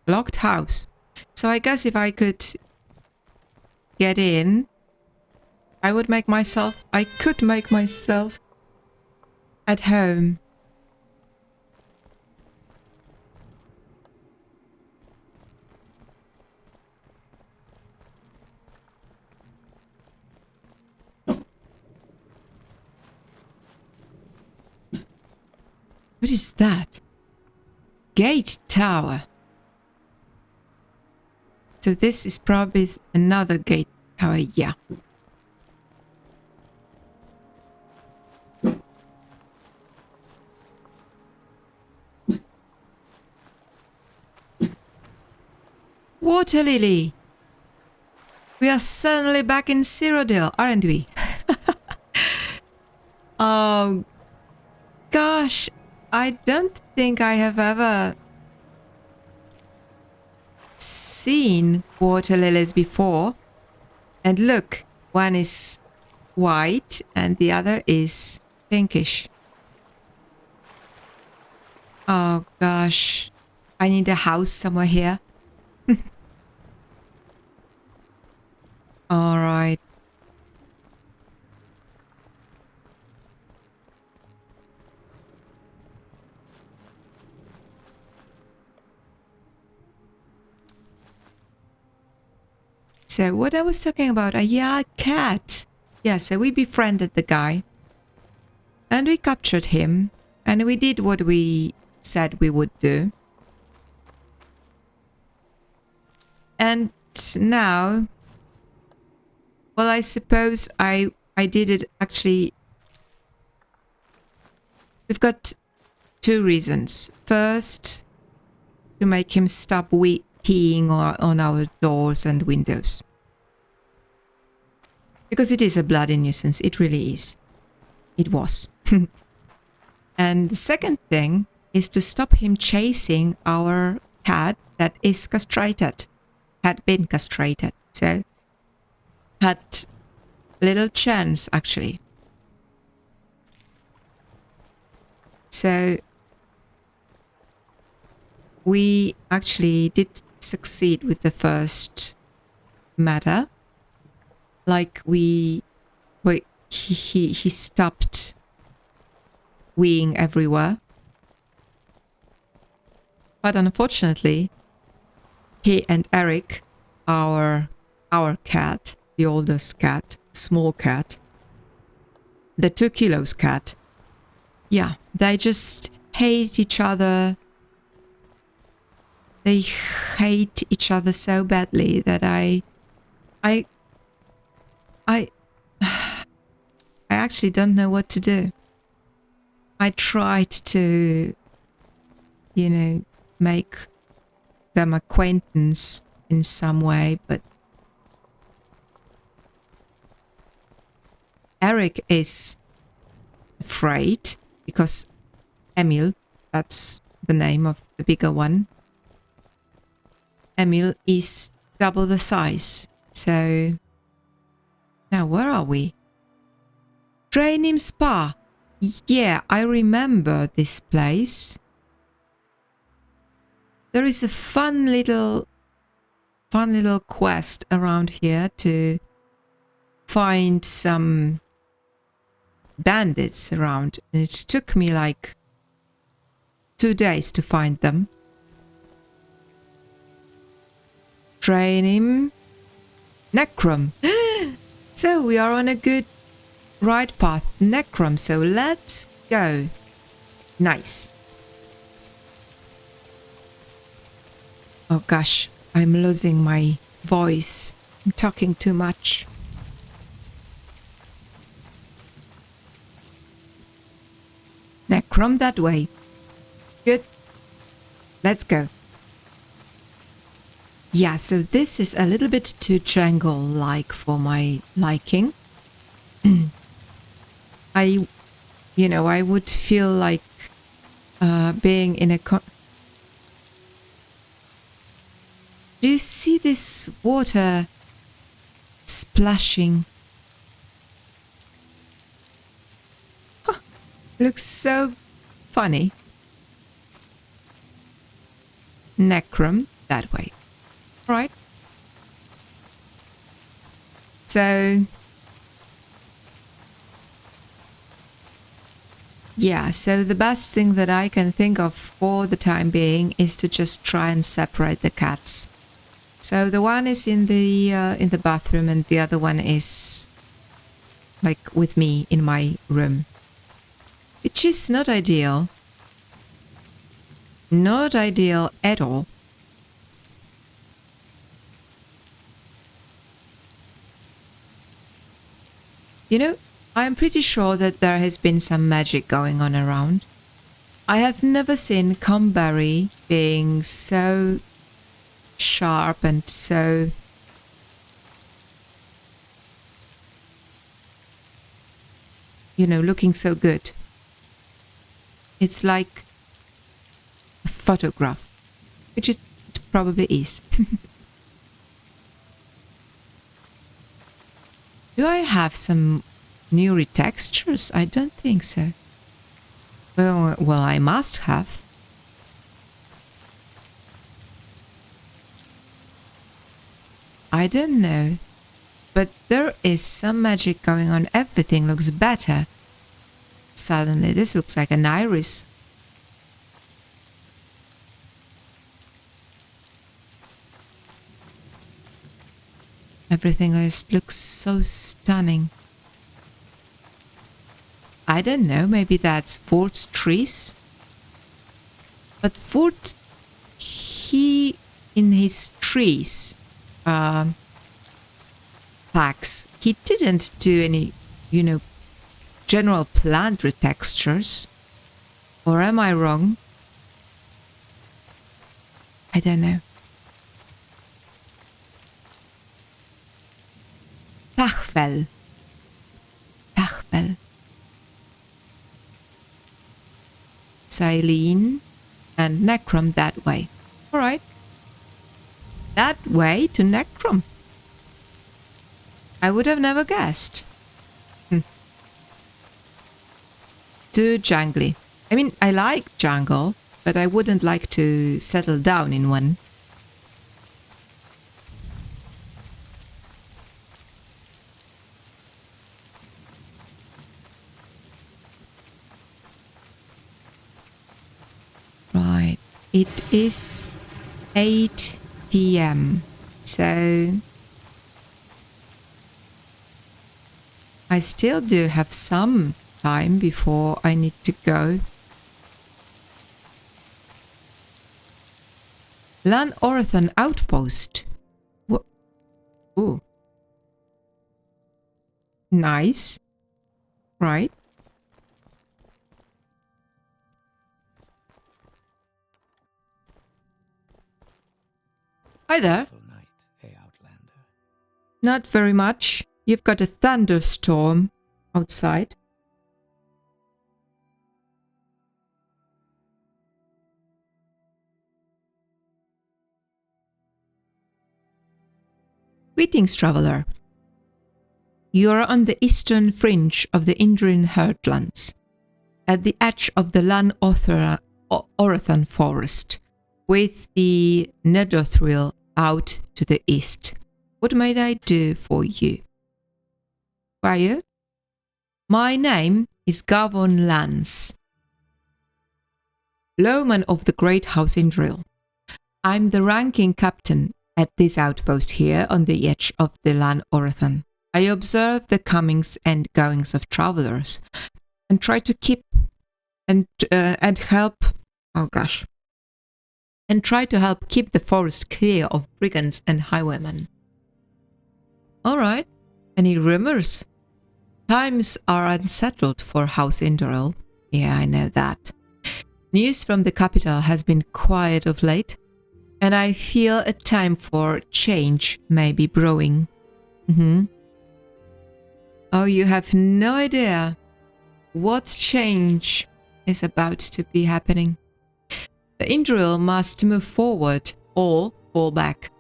Locked house. So I guess if I could get in, I could make myself at home. What is that? Gate tower. So this is probably another gate tower, yeah. Water lily. We are suddenly back in Cyrodiil, aren't we? Oh gosh, I don't think I have ever seen water lilies before. And look, one is white and the other is pinkish. Oh gosh, I need a house somewhere here. All right. So what I was talking about, yeah, cat. Yeah, so we befriended the guy. And we captured him. And we did what we said we would do. And now, well, I suppose I did it actually. We've got two reasons. First, to make him stop peeing on our doors and windows. Because it is a bloody nuisance. It really is. It was. And the second thing is to stop him chasing our cat that is castrated. Had been castrated. So had little chance actually. So we actually did succeed with the first matter. Like he stopped weeing everywhere. But unfortunately, he and Eric, our cat, the oldest cat, small cat, the 2 kilos cat, yeah, they just hate each other. They hate each other so badly that I actually don't know what to do. I tried to, you know, make them acquaintance in some way, but Eric is afraid because Emil, that's the name of the bigger one, Emil is double the size. So now where are we? Training Spa. Yeah, I remember this place. There is a fun little quest around here to find some bandits around. And it took me like 2 days to find them. Training Necrom. So we are on a good right path. Necrom, so let's go. Nice. Oh gosh, I'm losing my voice. I'm talking too much. Necrom that way. Good. Let's go. Yeah, so this is a little bit too jungle-like for my liking. I would feel like being in a... Do you see this water splashing? Huh, looks so funny. Necrom, that way. Right. So... yeah, so the best thing that I can think of for the time being is to just try and separate the cats. So the one is in the bathroom and the other one is like with me in my room. Which is not ideal. Not ideal at all. You know, I'm pretty sure that there has been some magic going on around. I have never seen Comberry being so sharp and so... you know, looking so good. It's like a photograph, which it probably is. Do I have some new retextures? I don't think so. Well, I must have. I don't know. But there is some magic going on. Everything looks better. Suddenly, this looks like an iris. Everything just looks so stunning. I don't know, maybe that's Fort's trees? But Fort, he, in his trees packs, he didn't do any, you know, general plant retextures. Or am I wrong? I don't know. Tachvel. Tachvel. Silene and Necrom that way. Alright. That way to Necrom. I would have never guessed. Too jungly. I mean, I like jungle, but I wouldn't like to settle down in one. It is 8 p.m. So I still do have some time before I need to go. Ald Orethan outpost. What? Ooh. Nice. Right. Hi there. Night, Outlander. Not very much. You've got a thunderstorm outside. Greetings, traveler. You are on the eastern fringe of the Indrian heartlands, at the edge of the Ald Orethan forest, with the Netherthril out to the east. What might I do for you? Fire? My name is Gavon Lance, Lowman of the Great House Indril. I'm the ranking captain at this outpost here on the edge of the Ald Orethan. I observe the comings and goings of travelers and try to keep and help. Oh gosh. And try to help keep the forest clear of brigands and highwaymen. All right. Any rumors? Times are unsettled for House Indril. Yeah, I know that. News from the capital has been quiet of late, and I feel a time for change may be brewing. Oh, you have no idea what change is about to be happening. The Indril must move forward or fall back.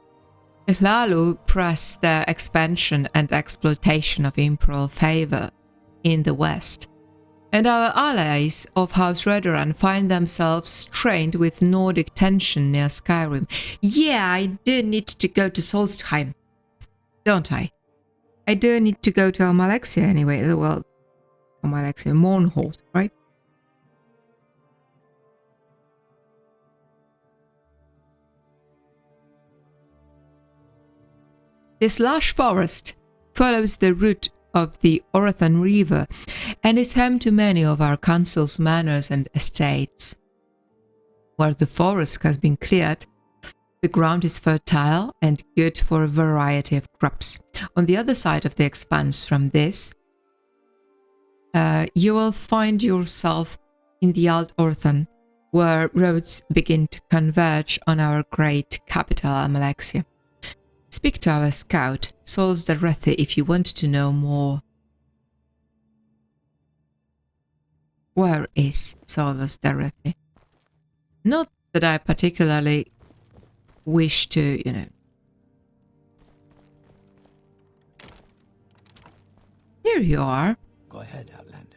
The Hlalu press their expansion and exploitation of imperial favor in the west, and our allies of House Redoran find themselves strained with Nordic tension near Skyrim. Yeah, I do need to go to Solstheim, don't I? I do need to go to Almalexia anyway. Well, Almalexia, Mournhold, right? This lush forest follows the route of the Orethan River and is home to many of our council's manors and estates. Where the forest has been cleared, the ground is fertile and good for a variety of crops. On the other side of the expanse from this, you will find yourself in the Ald Orethan, where roads begin to converge on our great capital, Almalexia. Speak to our scout, Ald Orethan, if you want to know more. Where is Ald Orethan? Not that I particularly wish to, Here you are. Go ahead, Outlander.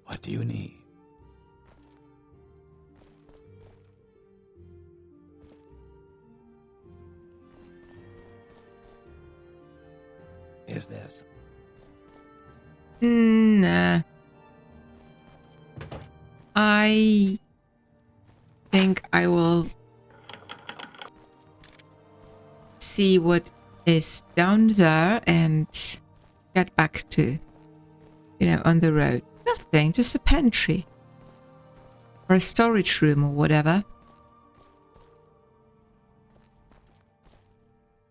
What do you need? Is there some... Nah. I think I will see what is down there and get back to, on the road. Nothing, just a pantry. Or a storage room or whatever.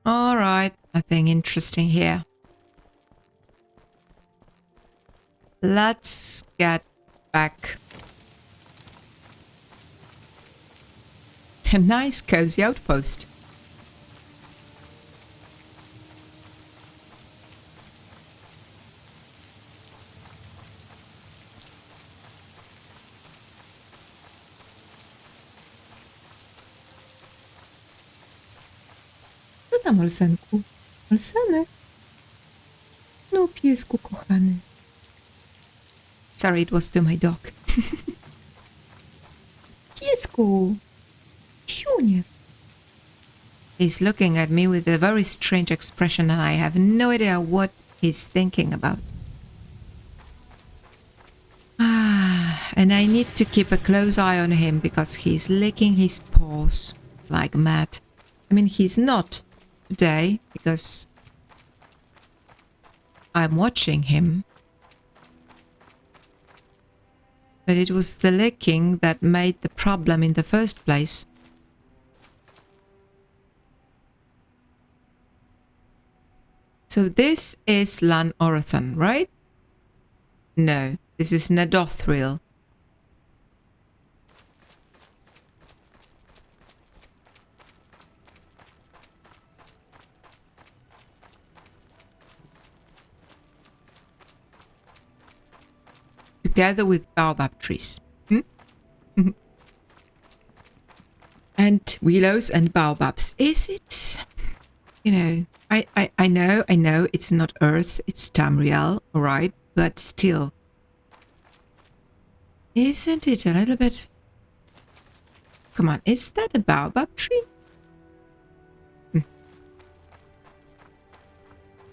Alright, nothing interesting here. Let's get back. A nice cozy outpost. Co tam, Olsenku? Olsenek? No, piesku kochany. Sorry, it was to my dog. Piesku! Siunie! He's looking at me with a very strange expression and I have no idea what he's thinking about. Ah, And I need to keep a close eye on him because he's licking his paws like mad. I mean, he's not today because I'm watching him. But it was the licking that made the problem in the first place. So this is Ald Orethan, right? No, this is Varil. Together with baobab trees. And willows and baobabs. Is it? You know, I know it's not Earth, it's Tamriel, alright, but still. Isn't it a little bit... Come on, is that a baobab tree?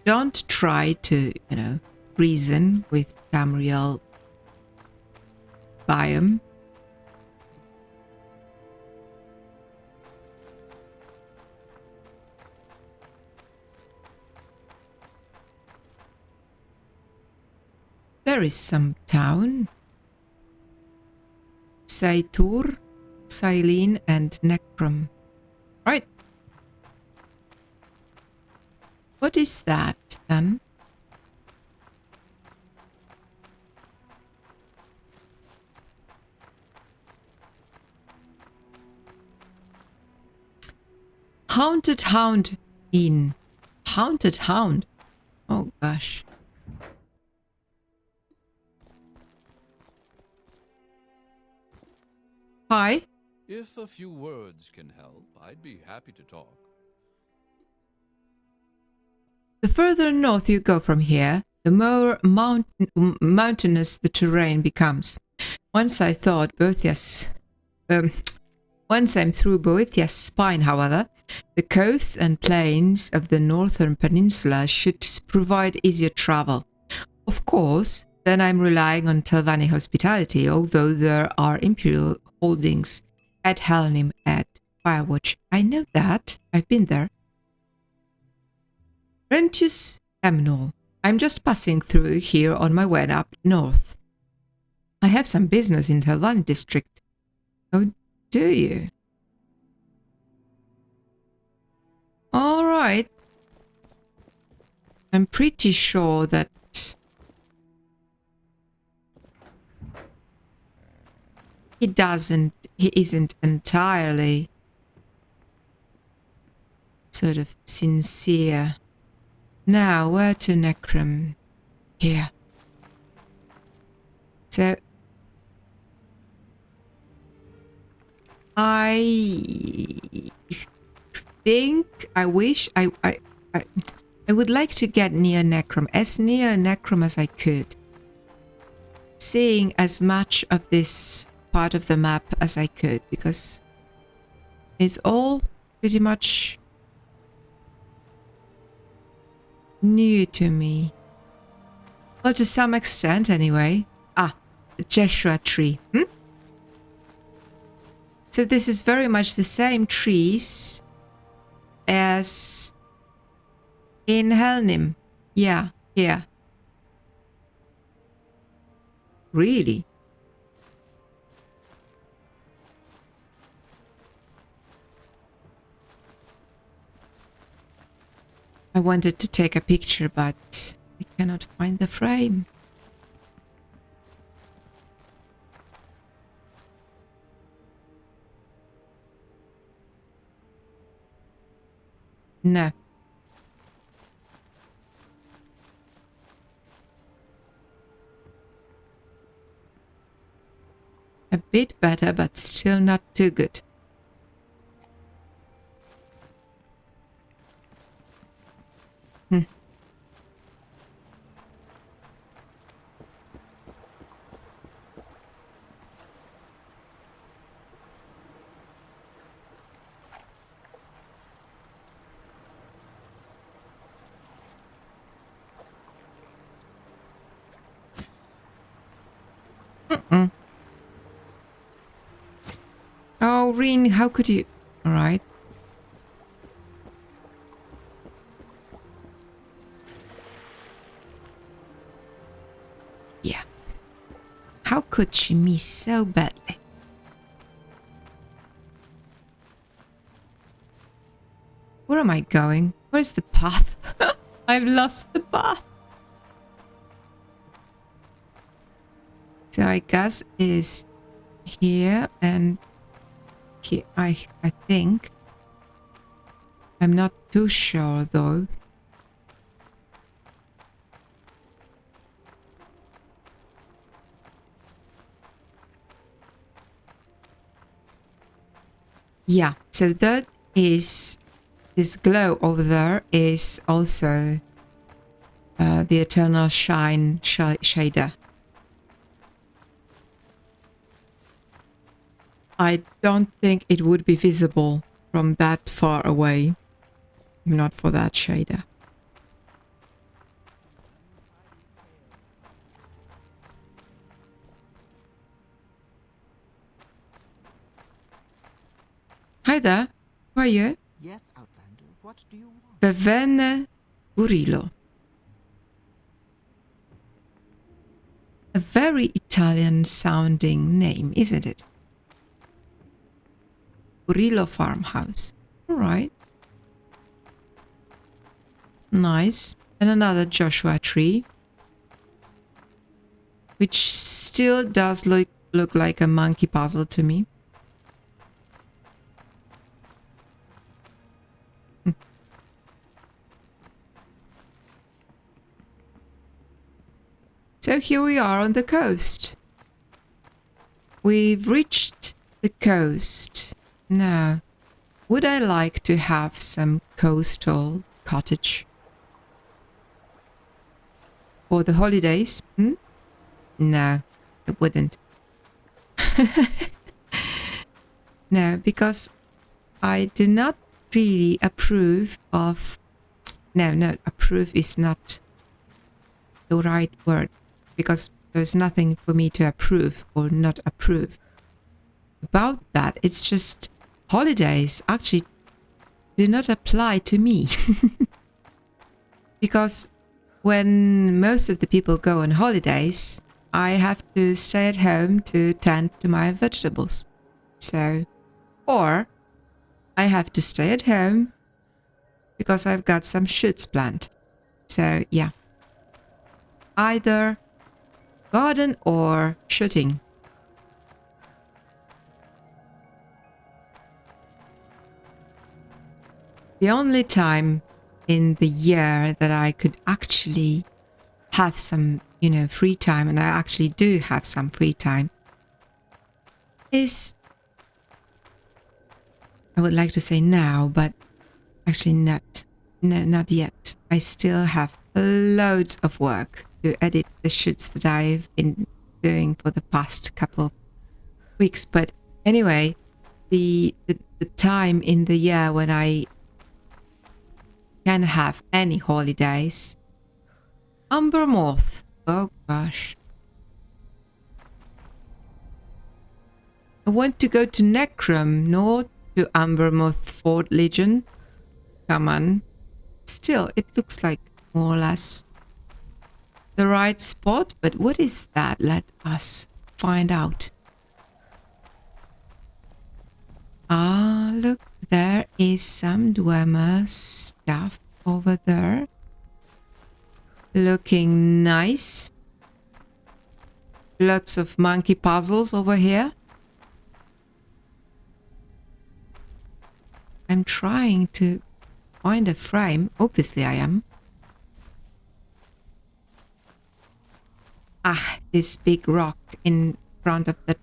Don't try to, you know, reason with Tamriel biome. There is some town. Saitur, Silene, and Necrom. Right. What is that then? Haunted Hound Inn. Haunted Hound. Oh gosh. Hi. If a few words can help, I'd be happy to talk. The further north you go from here, the more mountainous the terrain becomes. Once I thought once I'm through Boethia's spine, however, the coasts and plains of the northern peninsula should provide easier travel. Of course, then I'm relying on Telvanni hospitality, although there are imperial holdings at Helnim at Firewatch. I know that. I've been there. Rentius Emnor. I'm just passing through here on my way up north. I have some business in Telvanni district. Oh, do you? All right. I'm pretty sure that he isn't entirely sort of sincere. Now, where to Necrom? Here. So, I would like to get near Necrom, as near Necrom as I could. Seeing as much of this part of the map as I could, because it's all pretty much new to me. Well, to some extent anyway. Ah, the Jeshua tree. So this is very much the same trees as in Helnim. Yeah, here. Really? I wanted to take a picture, but I cannot find the frame. No. A bit better, but still not too good. Riin, how could you? All right. Yeah. How could she miss so badly? Where am I going? Where's the path? I've lost the path. So I guess it is here and here. I think. I'm not too sure though. Yeah, so that is this glow over there is also the eternal shine shader. I don't think it would be visible from that far away. Not for that shader. Hi there. Who are you? Yes, Outlander, what do you want? Bevene Burillo. A very Italian sounding name, isn't it? Burillo farmhouse. Alright. Nice. And another Joshua tree. Which still does look like a monkey puzzle to me. So here we are on the coast. We've reached the coast. Now, would I like to have some coastal cottage? For the holidays? No, I wouldn't. No, because I do not really approve of... No, approve is not the right word. Because there's nothing for me to approve or not approve. About that, it's just holidays actually do not apply to me. Because when most of the people go on holidays, I have to stay at home to tend to my vegetables. So, or I have to stay at home because I've got some shoots planned. So, yeah. Either garden or shooting. The only time in the year that I could actually have some, free time, and I actually do have some free time, is, I would like to say now, but actually not. No, not yet. I still have loads of work to edit the shoots that I've been doing for the past couple of weeks. But anyway, the time in the year when I can have any holidays. Umbermoth. Oh gosh. I want to go to Necrom, not to Umbermoth Fort Legion. Come on. Still, it looks like more or less the right spot, but what is that? Let us find out. Ah, look, there is some Dwemer stuff over there. Looking nice. Lots of monkey puzzles over here. I'm trying to find a frame. Obviously I am. Ah, this big rock in front of the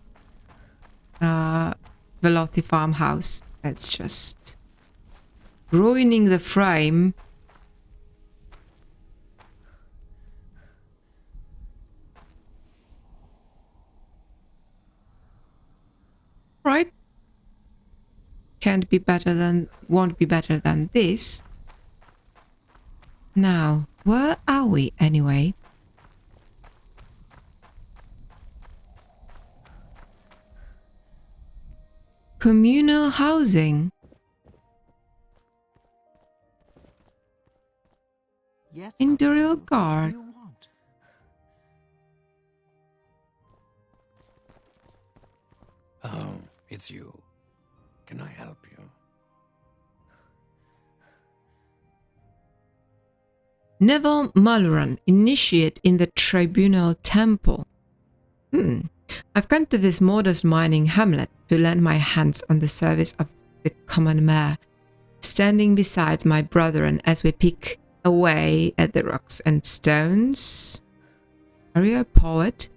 Velothi farmhouse. That's just ruining the frame. Right. Won't be better than this. Now, where are we anyway? Communal housing. Yes, Imperial Outlander, what Guard. do you want? Oh, it's you. Can I help you? Neville Maluran, initiate in the Tribunal Temple. I've come to this modest mining hamlet to lend my hands on the service of the common mare, standing beside my brethren as we pick away at the rocks and stones. Are you a poet?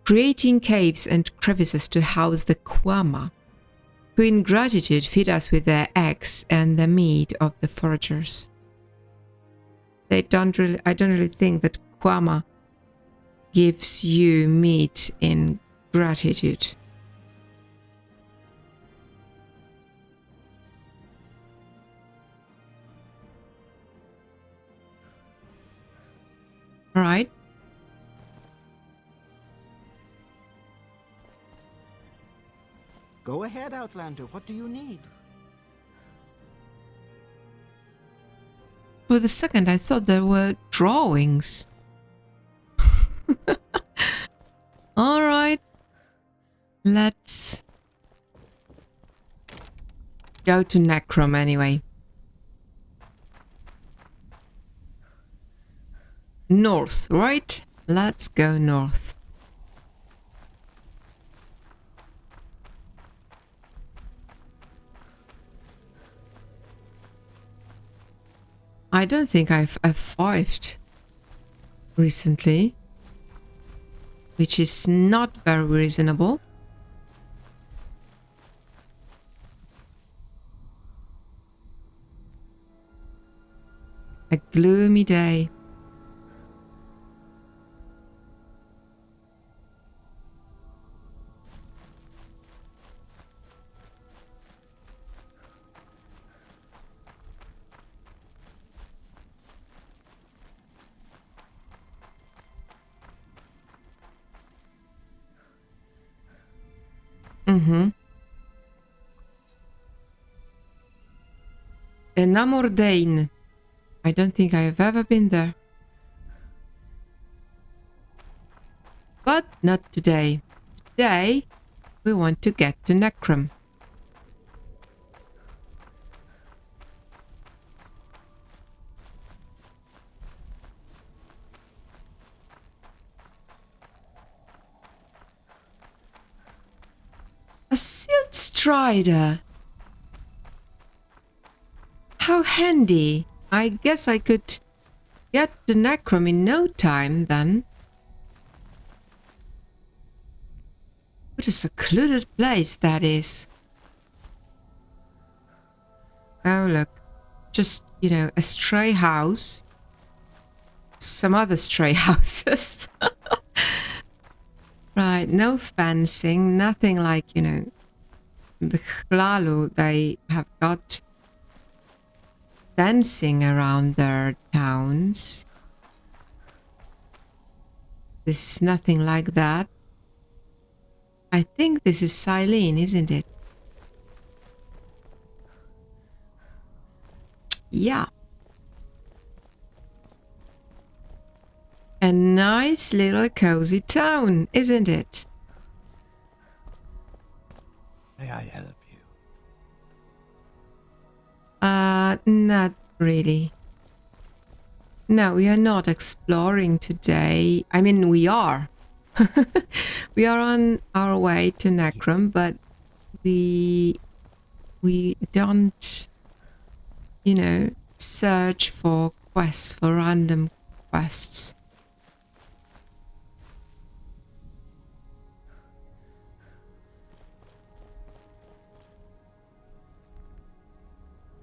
Creating caves and crevices to house the Kwama, who in gratitude feed us with their eggs and the meat of the foragers. I don't really think that Kwama gives you meat in gratitude. All right. Go ahead, Outlander. What do you need? For the second, I thought there were drawings. All right. Let's go to Necrom anyway. North, right? Let's go north. I don't think I've F5'd recently, which is not very reasonable. A gloomy day. Enamordain. I don't think I have ever been there. But not today. Today, we want to get to Necrom. A Silt Strider. How handy. I guess I could get to Necrom in no time then. What a secluded place that is. Oh look, just, you know, a stray house. Some other stray houses. Right, no fencing, nothing like, you know, the Chlalu they have got fencing around their towns. This is nothing like that. I think this is Silene, isn't it? Yeah. A nice little cozy town, isn't it? May I help you? Not really. No, we are not exploring today. I mean, we are. We are on our way to Necrom, but we don't, you know, search for quests, for random quests.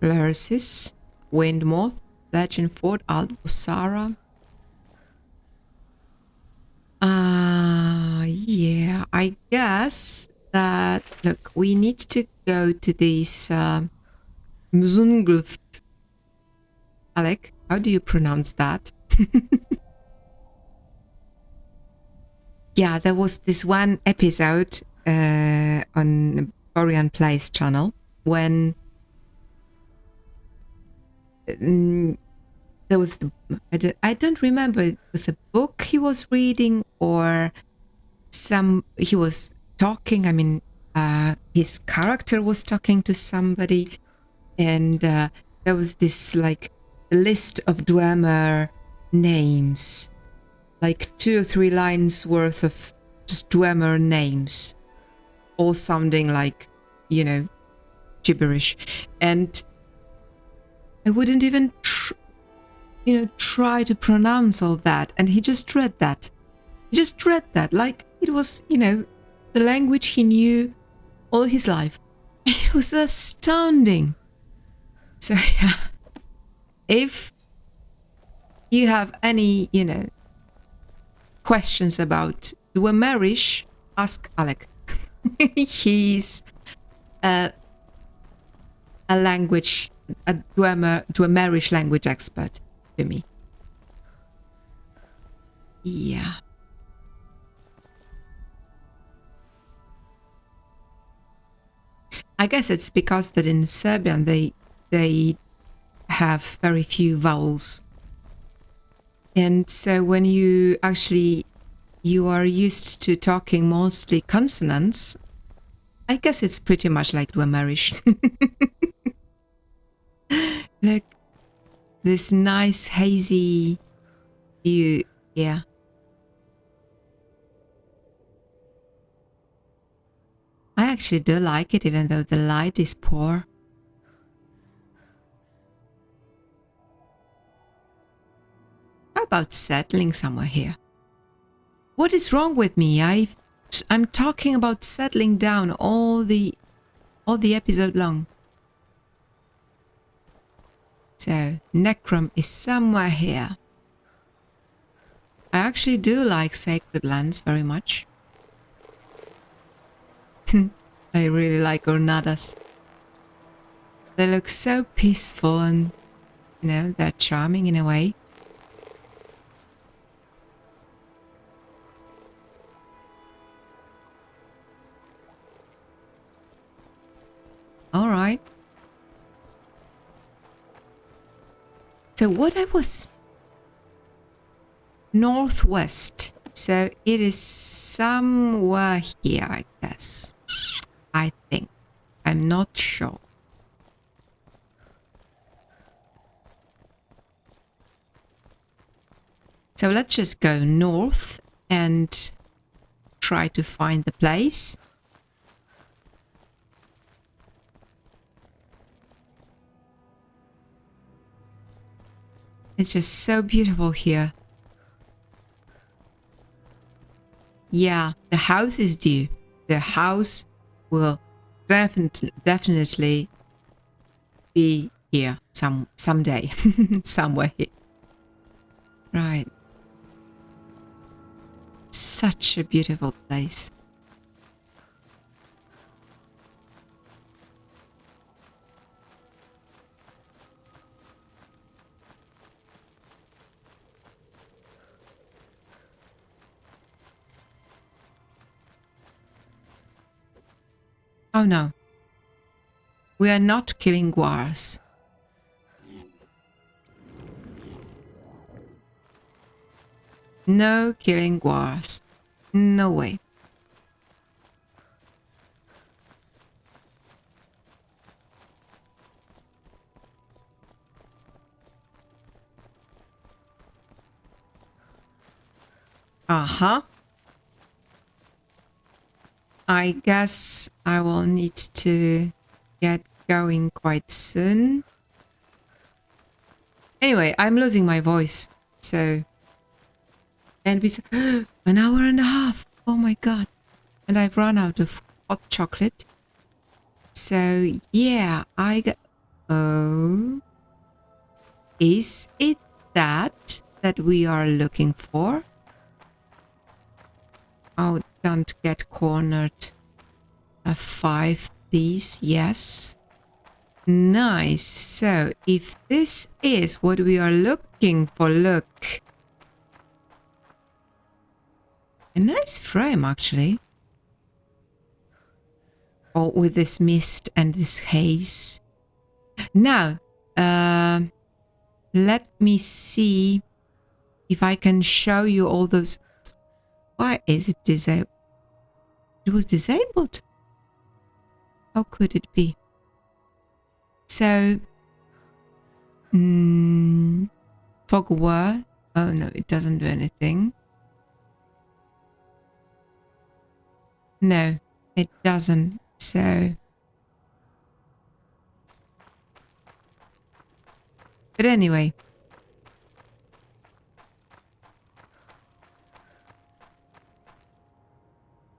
Larsis, Windmoth, Legend Fort, Ald Orethan. Yeah, I guess that, look, we need to go to these Mzungulft. Alec, how do you pronounce that? Yeah, there was this one episode on Borean Plays channel when there was I don't remember, it was a book he was reading or he was talking. I mean, his character was talking to somebody, and there was this like list of Dwemer names, like 2 or 3 lines worth of just Dwemer names, all sounding like, you know, gibberish. And I wouldn't even try to pronounce all that, and he just read that. He just read that like it was, you know, the language he knew all his life. It was astounding. So yeah, if you have any, you know, questions about Dwemerish, ask Alec. He's a Dwemerish language expert to me. Yeah. I guess it's because that in Serbian they have very few vowels. And so when you are used to talking mostly consonants, I guess it's pretty much like Dwemerish. Like this nice hazy view, yeah. I actually do like it, even though the light is poor. How about settling somewhere here? What is wrong with me? I'm talking about settling down all the episode long. So Necrom is somewhere here. I actually do like sacred lands very much. I really like Ornadas. They look so peaceful and, you know, they're charming in a way. All right. So what I was... northwest. So it is somewhere here, I guess. I think. I'm not sure. So let's just go north and try to find the place. It's just so beautiful here. Yeah, the house is due. The house will definitely be here someday. Somewhere here. Right. Such a beautiful place. Oh no. We are not killing guars. No killing guars. No way. Uh-huh. I guess I will need to get going quite soon. Anyway, I'm losing my voice, so... And we an hour and a half! Oh my god. And I've run out of hot chocolate. So, yeah, I got... Oh... Is it that we are looking for? Oh, don't get cornered. A 5, please. Yes. Nice. So, if this is what we are looking for, look. A nice frame, actually. or with this mist and this haze. Now, let me see if I can show you all those. Why is it disabled? It was disabled. How could it be? So, fog whir. Oh no, it doesn't do anything. No, it doesn't. So, but anyway.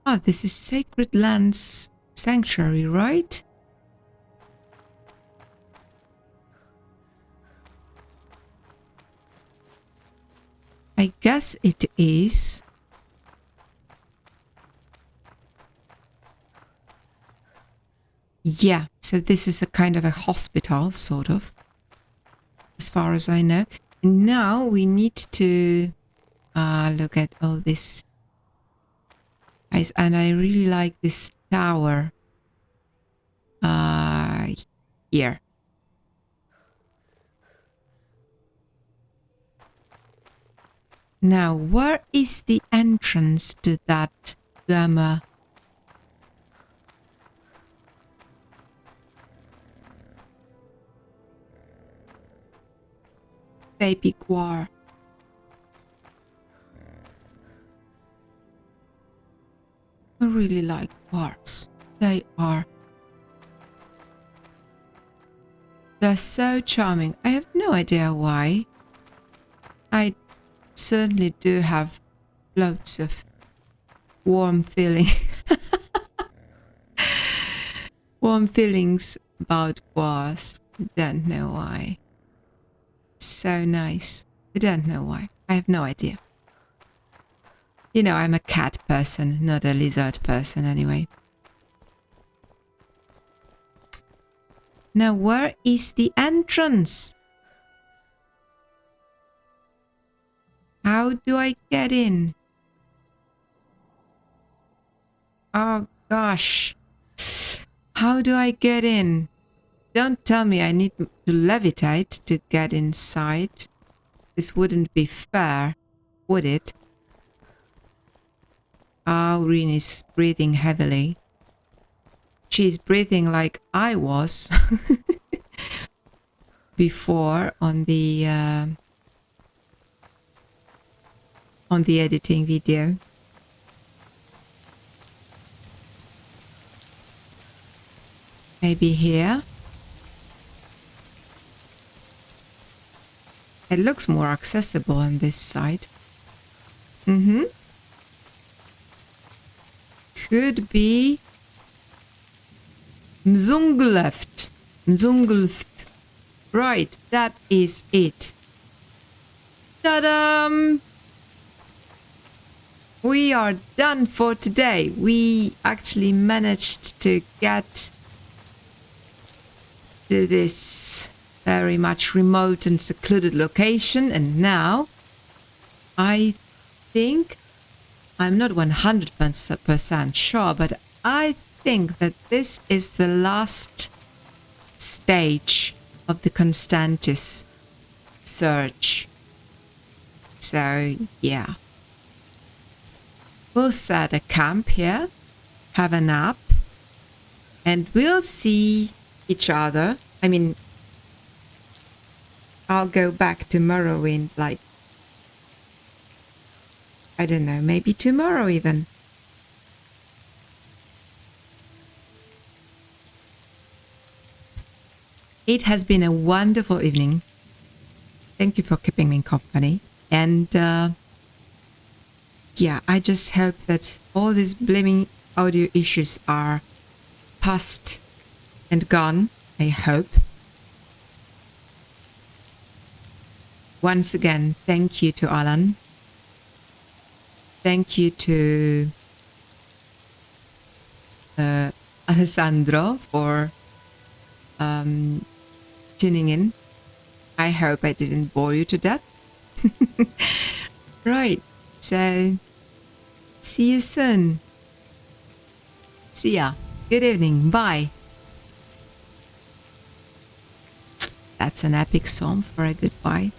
Ah, this is Sacred Lands Sanctuary, right? I guess it is. Yeah, so this is a kind of a hospital, sort of, as far as I know. And now we need to look at all this. And I really like this tower here. Now, where is the entrance to that Dwemer? Baby Guar. I really like guards. They're so charming. I have no idea why. I certainly do have loads of warm feelings about guars. I don't know why. So nice. I don't know why. I have no idea. You know, I'm a cat person, not a lizard person anyway. Now, where is the entrance? How do I get in? Oh gosh. How do I get in? Don't tell me I need to levitate to get inside. This wouldn't be fair, would it? Oh, Riin is breathing heavily. She's breathing like I was before on the editing video. Maybe here. It looks more accessible on this side. Could be Mzungleft. Mzungleft. Right, that is it. Ta-da! We are done for today. We actually managed to get to this very much remote and secluded location, and now I think, I'm not 100% sure, but I think that this is the last stage of the Constantius search. So, yeah. We'll set a camp here, have a nap, and we'll see each other. I mean, I'll go back to Morrowind, like, I don't know, maybe tomorrow even. It has been a wonderful evening. Thank you for keeping me company. And yeah, I just hope that all these blaming audio issues are past and gone. I hope. Once again, thank you to Alan. Thank you to Alessandro for tuning in. I hope I didn't bore you to death. Right, so see you soon. See ya. Good evening. Bye. That's an epic song for a goodbye.